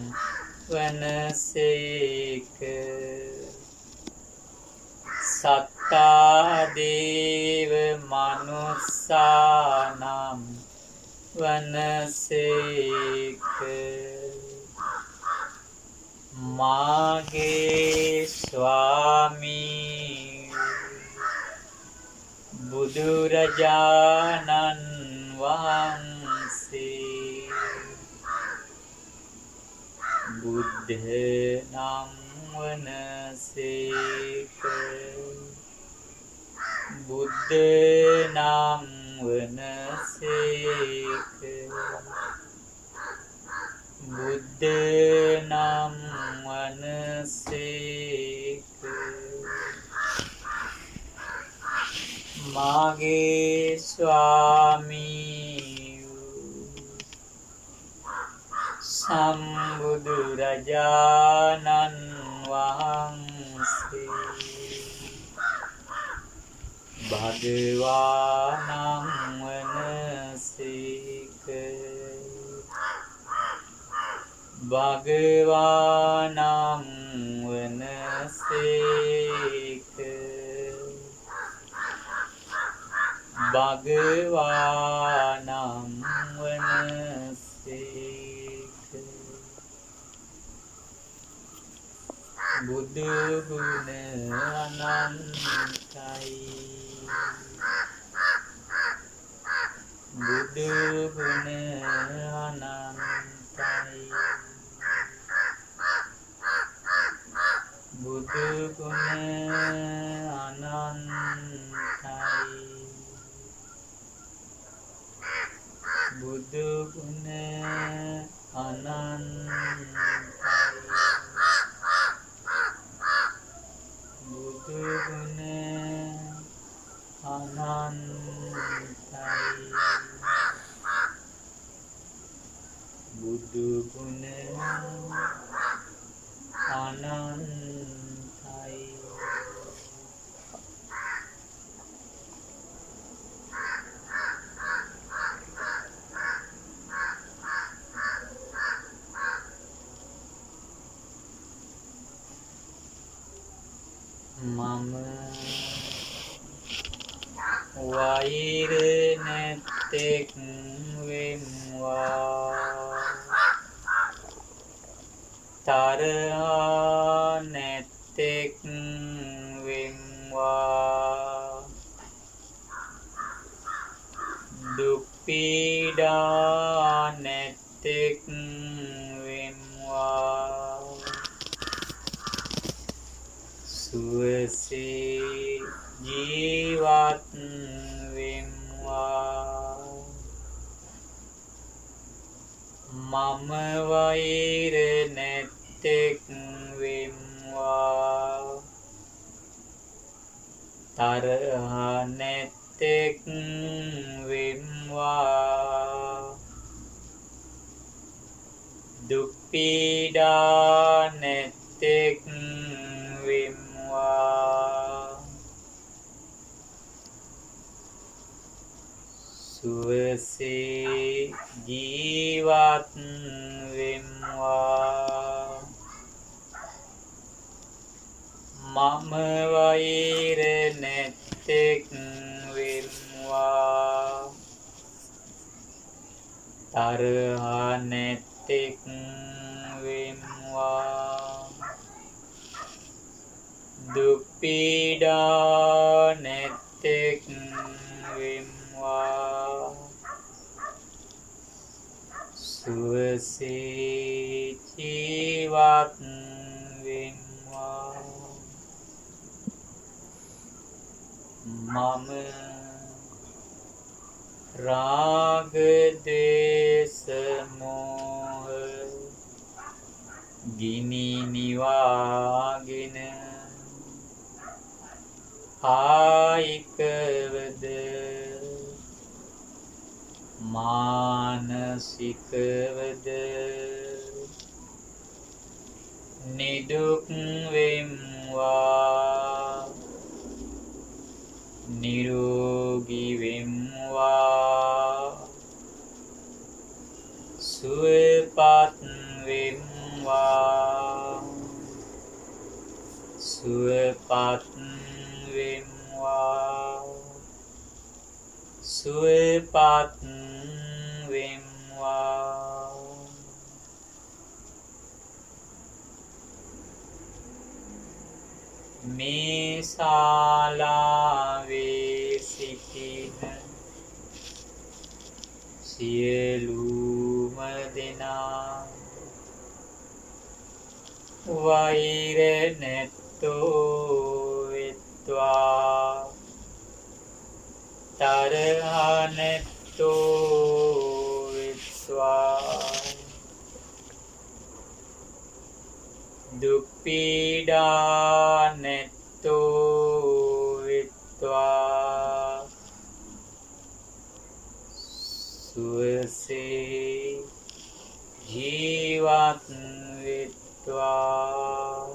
වනසේක සත්තාදේව මනුස්සානම් වනසේක මාගේ ස්වාමී බුදුරජාණන් වහන්සේ බුද්ධ නම් වනසේක බුද්ධ නම් වනසේක බුද්ධ නම් වනසේක මාගේ ස්වාමී සම්බුදුරජාණන් වහන්සේ භගවානං වනසේක භගවානං වනසේක භගවානං වනසේක බුදු ගුණ අනන්තයි බුදු ගුණ අනන්තයි බුදු ගුණ අනන්තයි බුදු ගුණ අනන්තයි බුදු ගුණ අනන්තයි බුදු ගුණ අනන්තයි මම වෛර නැත නැත්තෙක් වෙම්වා තරහා නැත්තෙක් වෙම්වා දුක් පීඩා නැත්තෙක් වෙම්වා සුවසේ ජීවත් වෙම්වා මම වෛර නැත්තෙක් වෙම්වා තරහ නැත්තෙක් වෙම්වා දුක් පීඩා නැත්තෙක් වෙම්වා සුවසේ ජීවත් වෙම්වා මම වෛර නැත්තෙක් වෙම්වා තරහ නැත්තෙක් වෙම්වා දුක් පීඩා නැත්තෙක් වෙම්වා සුවසේ ජීවත් වෙම්වා මම රාග දේශ මොහ ගිනි නිවාගෙන කායිකවද මානසිකවද නිදුක් වෙම්වා නිරෝගී වෙම්වා සුවපත් වෙම්වා සුවපත් වෙම්වා සුවපත් වෙම්වා මේ ශාලාවේ සිටින සියලුම දෙනා වෛර නැත්තෝ වෙත්වා තරහ නැත්තෝ වෙත්වා දුක් පීඩා නැත්තෝ වෙත්වා සුවසේ ජීවත් වෙත්වා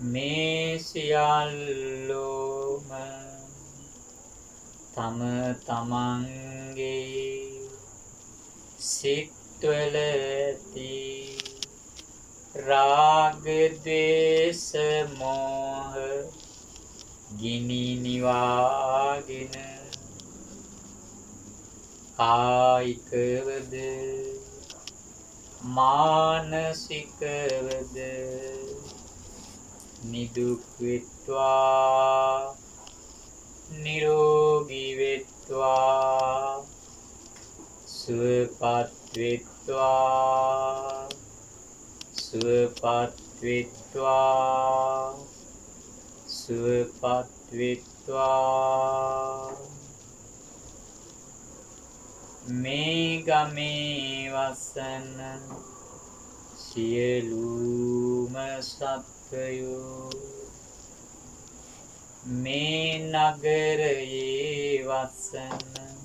මේ සියල්ලෝම තම තමන්ගේ සිත්වල ඇති රාග ද්වේෂ මෝහ ගිනි නිවාගෙන කායිකවද මානසිකවද නිදුක් වෙත්වා නිරෝගී වෙත්වා සුවපත් වෙත්වා සුවපත් වෙත්වා සුවපත් වෙත්වා මේ ගමේ වසන සියලුම සත්වයෝ මේ නගරයේ වසන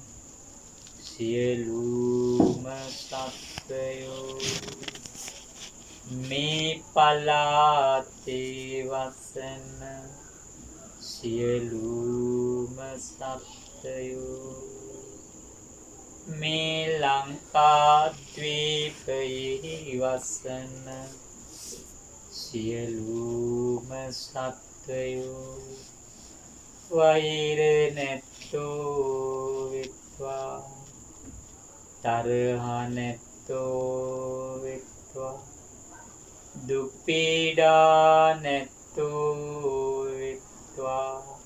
සියලුම සත්වයෝ මේ පළාතේ වසන සියලුම සත්වයෝ මේ ලංකාද්වීපයෙහි වසන සියලුම සත්වයෝ වෛර නැත්තෝ වෙත්වා තරහ නැත්තෝ වෙත්වා දුක් පීඩා නැත්තෝ වෙත්වා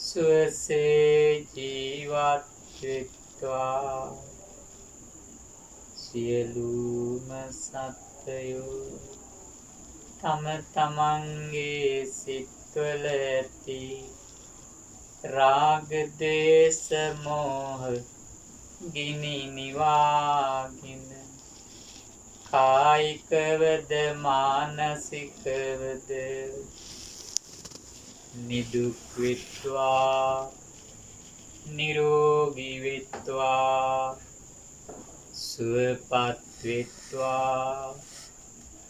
සුවසේ ජීවත් වෙත්වා සියලුම සත්වයෝ තම තමන්ගේ සිත්වල ඇති රාග දේශ මොහ ගිනි නිවාගෙන කායිකවද මානසිකවද නිදුක් වෙත්වා නිරෝගී වෙත්වා සුවපත් වෙත්වා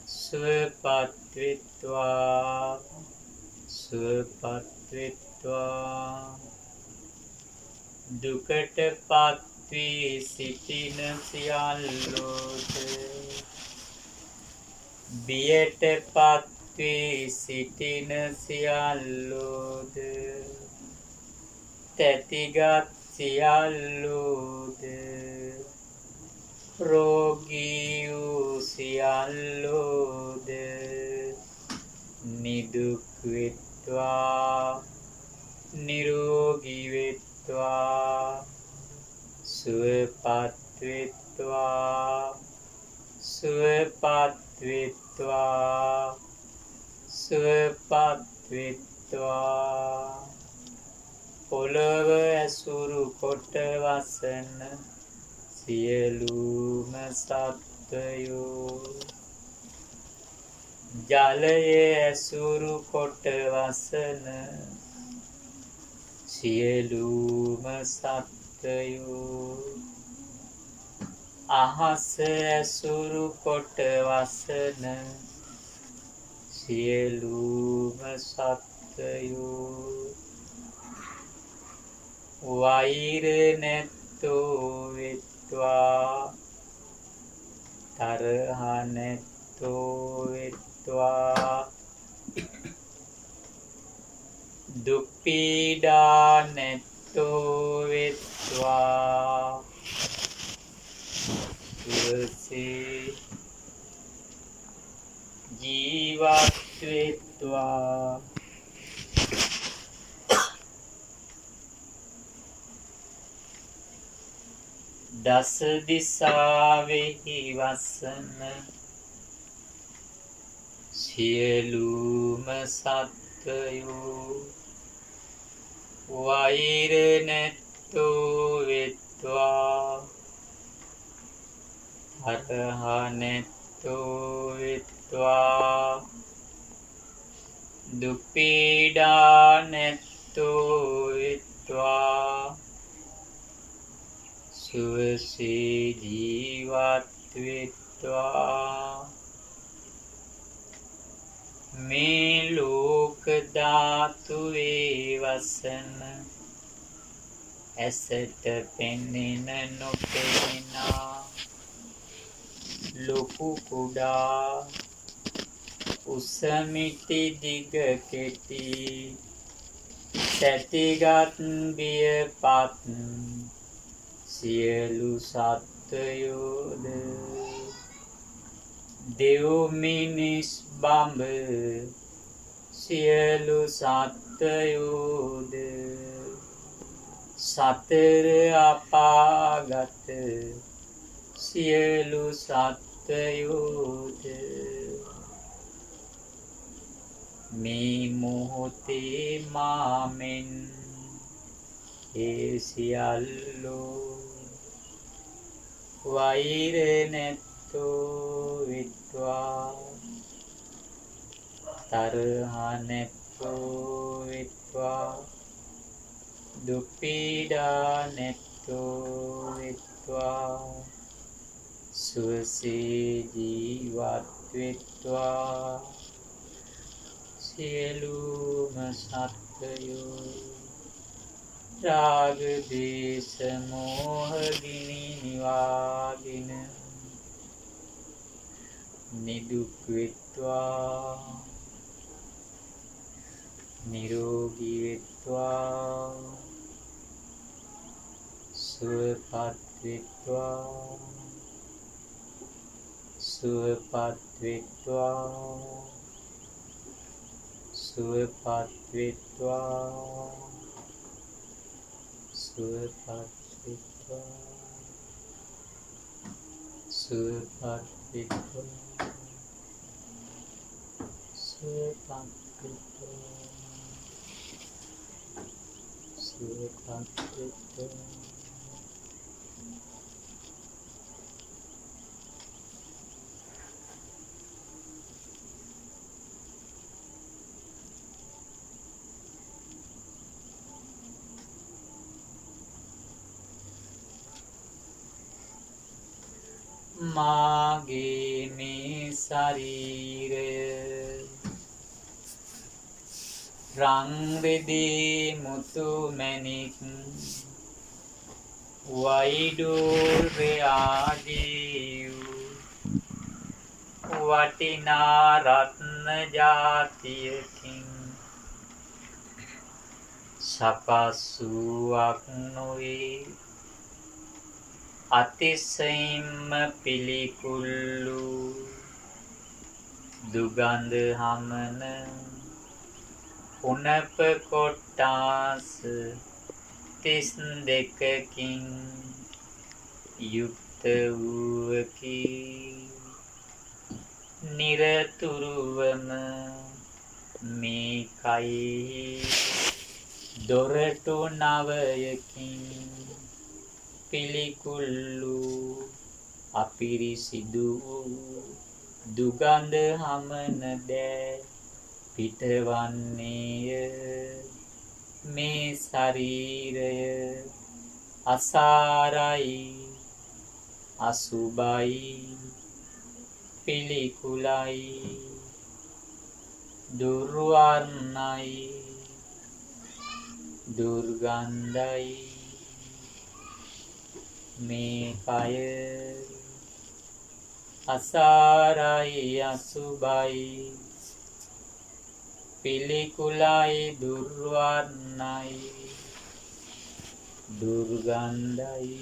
සුවපත් වෙත්වා සුවපත් වෙත්වා දුකට පත්වී සිටින සියල්ලෝද බියට පත්වී සිටින සියල්ලෝද තැතිගත් සියල්ලෝද රෝගී වූ සියල්ලෝද නිදුක් වෙත්වා නිරෝගී වෙත්වා සුවපත් වෙත්වා සුවපත් වෙත්වා සුවපත් වෙත්වා පොළව ඇසුරු කොට වසන සියලුම සත්වයෝ ජලයේ ඇසුරු කොට වසන සියලුම සත්වයෝ අහස ඇසුරු කොට වසන සියලුම සත්වයෝ වෛර නැත්තෝ වෙත්වා තරහ නැත්තෝ වෙත්වා දුක් පීඩා නැත්තෝ වෙත්වා සුවසේ ජීවත් වෙත්වා දස දිසාවෙහි වසන සියලුම සත්වයෝ වෛර නැත්තෝ වෙත්වා තරහ නැත්තෝ වෙත්වා දුක් පීඩා නැත්තෝ වෙත්වා සුවසේ ජීවත් වෙත්වා මේ ලෝක ධාතුවේ වසන ඇසට පෙනෙන නොපෙනෙනා ලොකු කුඩා උස මිටි දිග කෙටි තැතිගත් බියපත් සියලු සත්වයෝද දෙව් මිනිස් බඹ සියලු සත්වයෝද සතර අපාගත සියලු සත්වයෝද මේ මොහොතේ මාමෙන් ඒ සියල්ලෝ වෛර නැත්තෝ වෙත්වා තරහ නැත්තෝ වෙත්වා දුක් පීඩා නැත්තෝ වෙත්වා සුවසේ ජීවත් වෙත්වා සියලුම සත්වයෝ රාග දේශ මොහ ගිනි නිවාගෙන නිදුක් වෙත්වා නිරෝගී වෙත්වා සුවපත් වෙත්වා සුවපත් වෙත්වා සුවපත් වෙත්වා සුවපත් වෙත්වා සුවපත් වෙත්වා සුවපත් වෙත්වා සුවපත් වෙත්වා මාගේ මේ ශරීරය රන් රෙදි මුතු මැණික් වෛඩූර්ය ආදී වටිනා රත්න ජාතියකින් සකස් වූවක් නොවේ. අතිශයින්ම පිළිකුල්ලු දුගඳ හමන උණප කොට්ටාස 32කින් යුක්ත වූවකි. නිරතුරුවම මේ කයෙහි දොරටු 9කින් පිළිකුල්ලු අපිරිසිදු දුගඳ හමන දෑ පිටවන්නේය. මේ ශරීරය අසාරයි, අසුභයි, පිළිකුලයි, දුර්වර්ණයි, දුර්ගන්ධයි. මේ කය අසාරයි, අසුභයි, පිළිකුලයි, දුර්වර්ණයි, දුර්ගන්ධයි,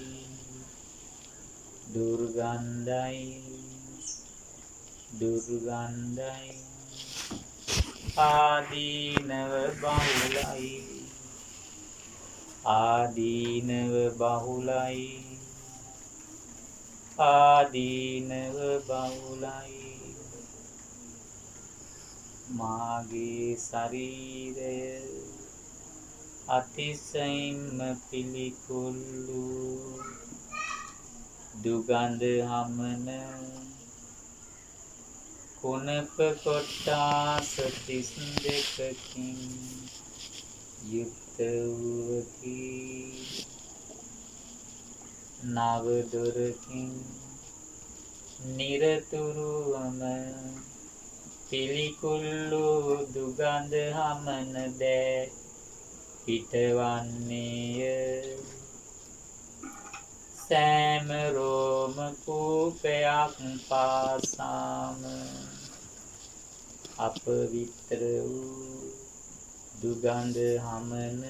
දුර්ගන්ධයි, දුර්ගන්ධයි. ආදීනව බහුලයි, ආදීනව බහුලයි, ආදීනව බහුලයි. මාගේ ශරීරය අතිශයින්ම පිළිකුල්ලු දුගඳ හමන කුණප කොට්ටාස 32කින් යුක්ත වූවකි. නව දොරකින් නිරතුරුවම පිළිකුල්ලු දුගඳ හමන දෑ පිටවන්නේය. සෑම රෝම කූපයක් පාසාම අපවිත්‍ර වූ දුගඳ හමන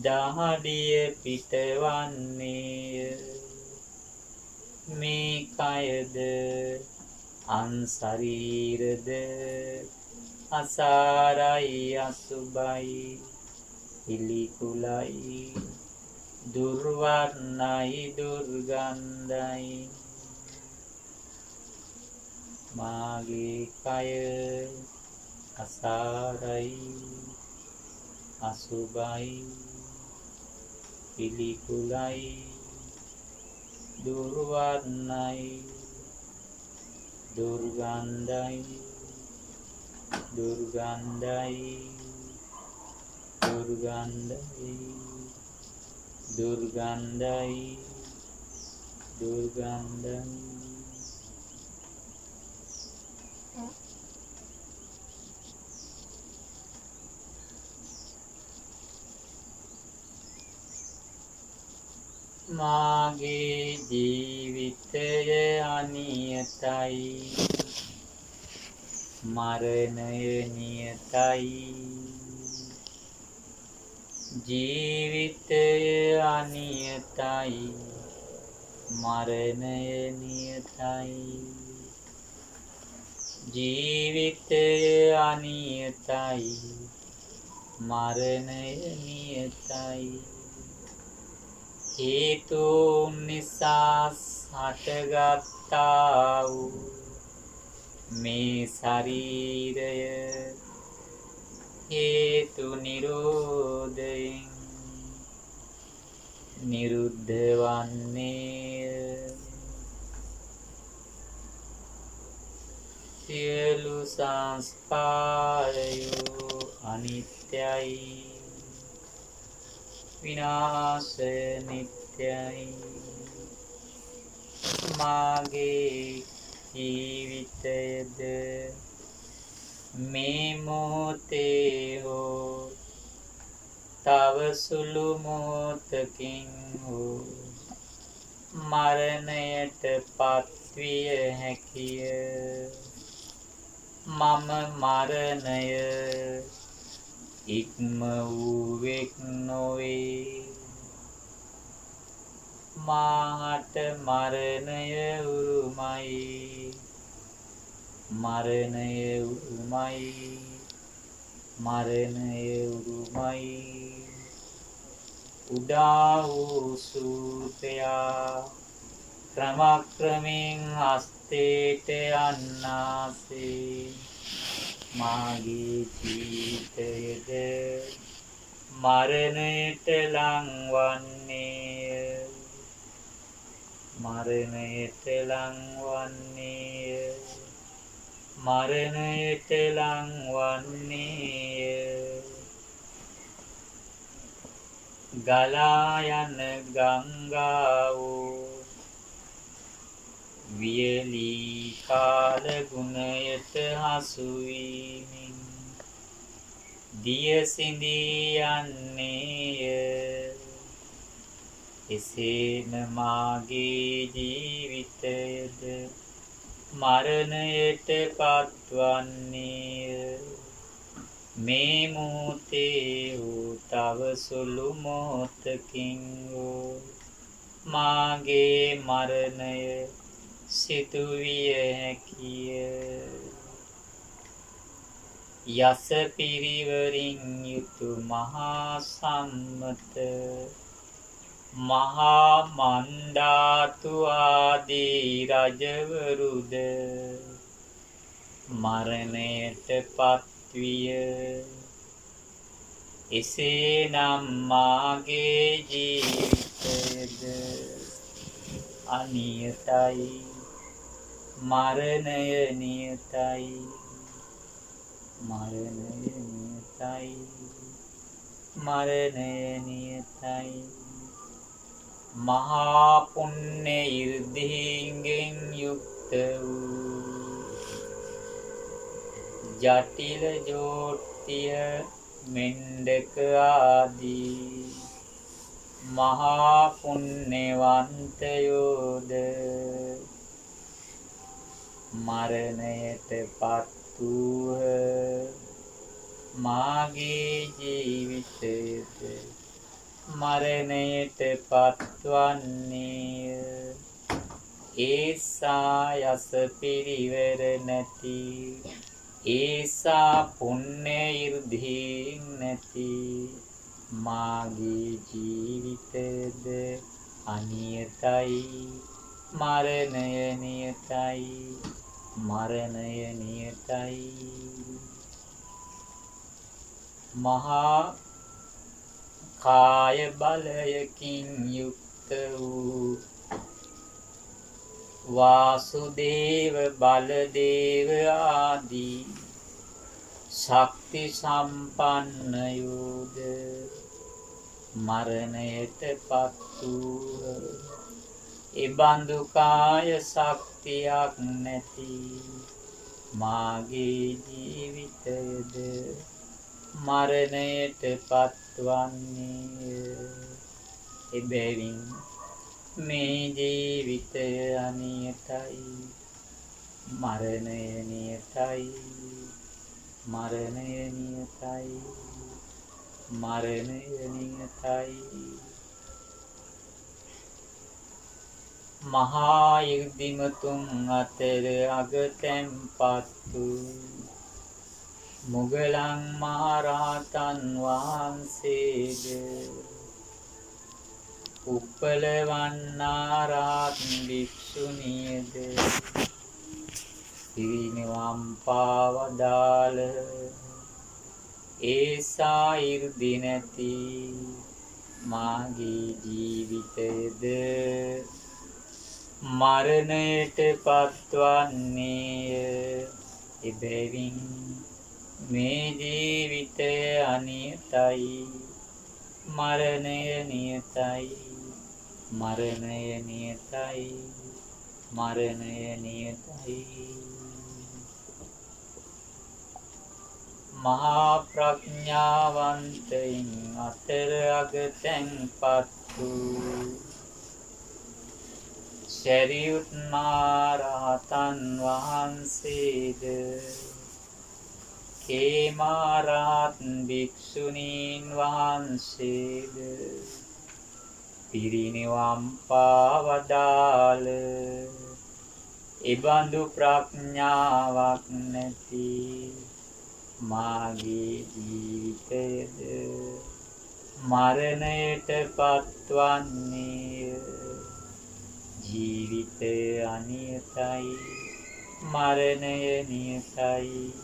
දහඩිය පිටවන්නේය. මේ කයද අන් ශරීරද අසාරයි, අසුභයි, පිළිකුලයි, දුර්වර්ණයි, දුර්ගන්ධයි. මාගේ කය අසාරයි, අසුභයි, පිළිකුලයි, දුර්වර්ණයි, දුර්ගන්ධයි, දුර්ගන්ධයි, දුර්ගන්ධයි, දුර්ගන්ධයි, දුර්ගන්ධයි. මාගේ ජීවිතය අනියතයි, මරණය නියතයි. ජීවිතය අනියතයි. මරණය නියතයි. ජීවිතය අනියතයි. මරණය නියතයි. හේතුන් නිසා හටගත්තා වූ මේ ශරීරය හේතු නිරෝධයෙන් නිරුද්ධ වන්නේය. සියලු සංස්කාරයෝ අනිත්‍යයි. විනාශය නිත්‍යයි. මාගේ ජීවිතයද මේ මොහොතේ හෝ තව සුළු මොහොතකින් හෝ මරණයට පත්විය හැකිය. මම මරණය ඉක්ම වූවෙක් නොවේ. මාහට මරණය උරුමයි. මරණය උරුමයි. මරණය උරුමයි. උදා වූ සූර්යයා ක්‍රමක්‍රමයෙන් හස්තේට යන්නාසේ මාගේ ජීවිතයද මරණයට ලංවන්නේය. මරණයට ලංවන්නේය. මරණයට ලංවන්නේය. ගලා යන ගංගාවෝ වියලී කාල ගුණයට හසු වීමින් දිය සිඳී යන්නේය. එසේම මාගේ ජීවිතයද මරණයට පත්වන්නේය. මේ මොහොතේ වූ තව සුළු මොහොතකින් වූ මාගේ මරණය සිදුවිය හැකිය. යස පිරිවරින් යුතු මහා සම්මත මහා මණ්ඩාතු ආදී රජවරුද මරණයට පත්විය. එසේනම් මාගේ ජීවිතයද අනියතයි. මරණය නියතයි. මරණය නියතයි. මරණය නියතයි. මහා පුණ්‍ය ඉර්ධීන්ගෙන් යුක්ත වූ ජටිල ජෝතිය මෙණ්ඩක ආදී මහා පුණ්‍යවන්තයෝද මරණයට පත් වූහ. මාගේ ජීවිතයද මරණයට පත්වන්නේය. ඒසා යස පිරිවර නැති, ඒසා පුණ්‍ය ඉර්ධීන් නැති මාගේ ජීවිතයද අනියතයි. මරණය නියතයි. මරණය නියතයි. මහා කාය බලයකින් යුක්ත වූ වාසුදේව බලදේව ආදී ශක්ති සම්පන්නයෝද මරණයට පත් වූහ. එබඳු කාය ශක්තියක් නැති මාගේ ජීවිතයද මරණයට පත්වන්නේය. එබැවින් මේ ජීවිතය අනියතයි. මරණය නියතයි. මරණය නියතයි. මරණය නියතයි. මහා ඉර්ධිමතුන් අතර අගතැන්පත්තු මුගලන් මහරහතන් වහන්සේද උප්පලවන්නාරාත් භික්ෂුණියද පිරිනිවන් පාවදාළ. ඒසා ඉර්ධි නැති මාගේ ජීවිතයද මරණයට පත්වන්නේය. එබැවින් මේ ජීවිතය අනියතයි. මරණය නියතයි. මරණය නියතයි. මරණය නියතයි. මහා ප්‍රඥාවන්තයින් අතර අගතැන්පත්තු සැරියුත් මහරහතන් වහන්සේද කේමාරහත් භික්ෂුණීන් වහන්සේද පිරිනිවන් පාවදාළ. එබඳු ප්‍රඥාවක් නැති මාගේ ජීවිතයද මරණයට පත්වන්නේය. ජීවිතය අනියතයි. මරණය නියතයි.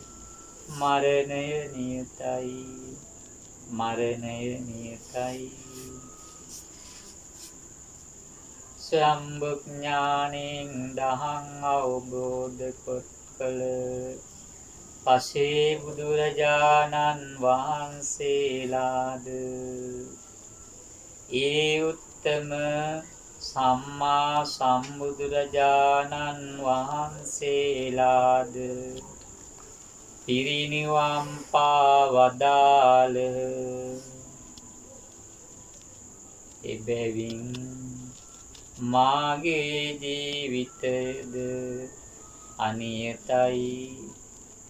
මරණය නියතයි. මරණය නියතයි. සම්බුඥාණයෙන් දහම් අවබෝධ කොට කළ පසේ බුදුරජාණන් වහන්සේලාද ඒ උත්තම සම්මා සම්බුදුරජාණන් වහන්සේලාද පිරිනිවන් පාවදාළ. එබැවින් මාගේ ජීවිතයද අනියතයි.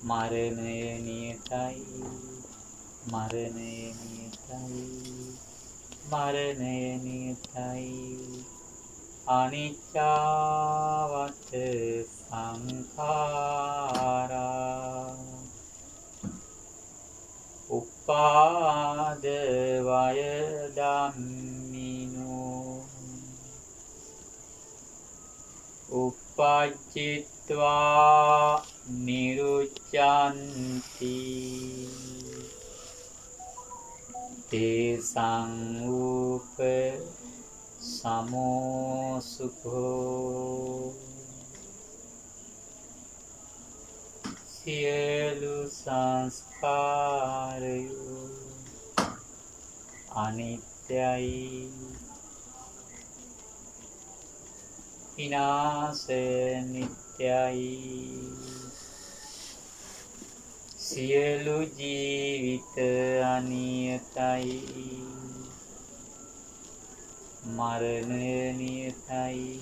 මරණය නියතයි. මරණය නියතයි. මරණය නියතයි. අනිච්චවත සංඛාරා උපාද වය ධම්මිනෝ උපජ්ජිත්වා නිරුච්ඡන්ති තේසං උප සමෝසුඛෝ. සියලු සංස්කාරයෝ අනිත්‍යයි. විනාශය නිට්ටයයි. සියලු ජීවිත අනියතයි. මරණය නියතයි.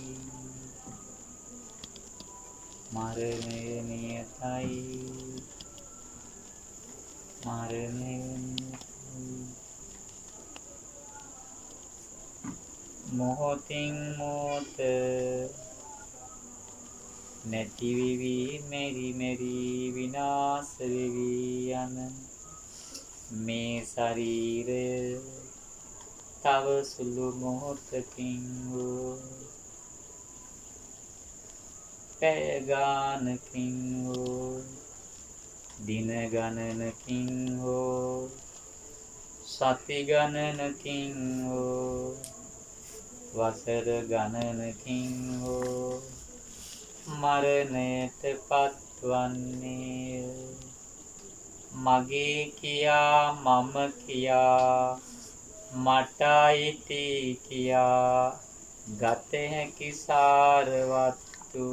මරණය නියතයි. මරණය නියතයි. මොහොතින් මොහොත නැති වෙවි මෙරි මෙරි විනාශ වෙවි යන මේ ශරීරය තව සුළු මොහොතකින් වූ පැය ගානකින් වූ දින ගණනකින් වූ සති ගණනකින් වූ වසර ගණනකින් වූ මරණයට පත්වන්නේ. මගේ කියා මම කියා මට අයිති කියා ගත හැකි සාරවත්තු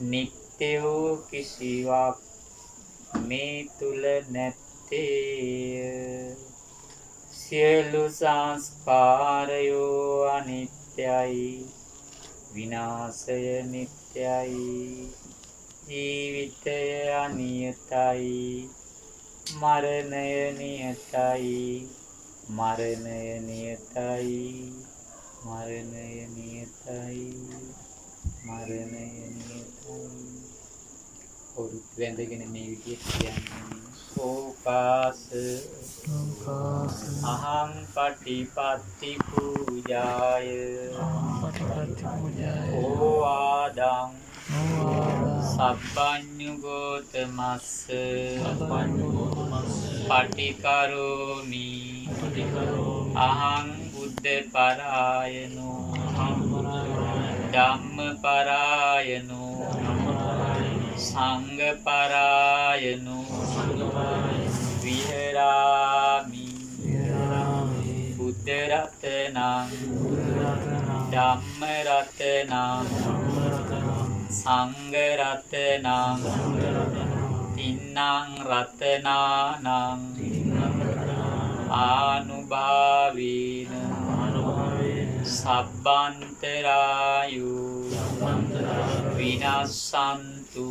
නිත්‍ය වූ කිසිවක් මේ තුල නැත්තේ. සියලු සංස්කාරයෝ අනිත්‍යයි. විනාශය නිත්‍යයි. ජීවිතය අනියතයි මරණය නියතයි මරණය නියතයි මරණය නියතයි මරණය නියතයි ඔරුත් වැඳගෙන මේ විදිහට කියන්නේ සෝපාස අහං පටිපත්ති පූජාය ඕවාදං සබ්බඤුගෝතමස්ස පටිකරෝමි අහං බුද්ධ පරායනෝ ධම්ම පරායනෝ සංඝ පරායනෝ විහෙරාමි බුද්ධ රතනං ධම්ම රතනං සංඝ රතනං තින්නං රතනානං ආනුභාවේන සබ්බන්තරායු විනස්සන්තු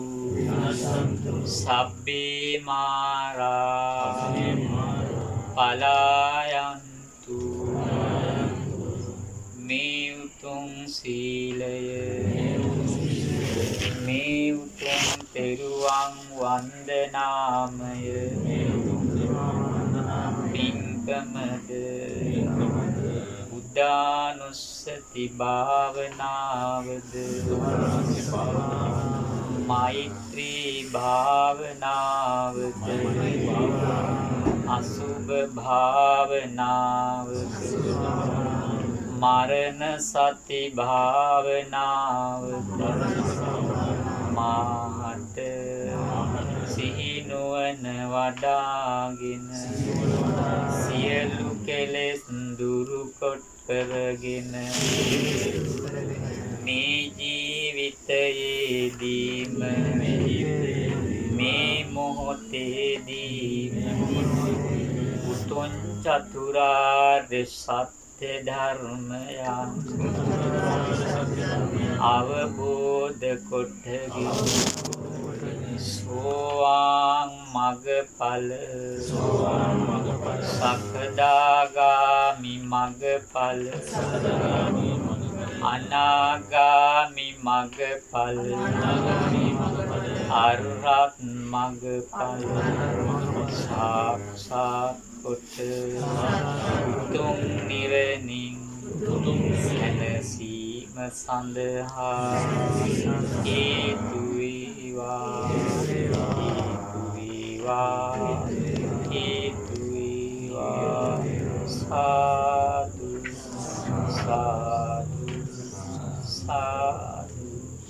සබ්බේ මාරා පලායන්තු මේ උතුම් සීලය මේ උතුම් තෙරුවන් වන්දනාමය පින්කමද බුද්ධානුස්සති භාවනාවද මෛත්‍රී භාවනාවද අසුභ භාවනාවද මරණ සති භාවනාවද මාහට සිහිනුවන වඩාගෙන සියලු කෙලෙස් දුරු කොට කරගෙන මේ ජීවිතයේදීම මේ මොහොතේදීම උතුම් චතුරාර්ය සත්‍ය ධර්මයන් අවබෝධ කොටගෙන සෝවාන් මග්ගඵල සකදාගාමි මග්ගඵල අනාගාමි මග්ගඵල අරහත් මග්ගඵල සාක්ෂාත් කොට උතුම් නිවනින් සැනසීම සඳහා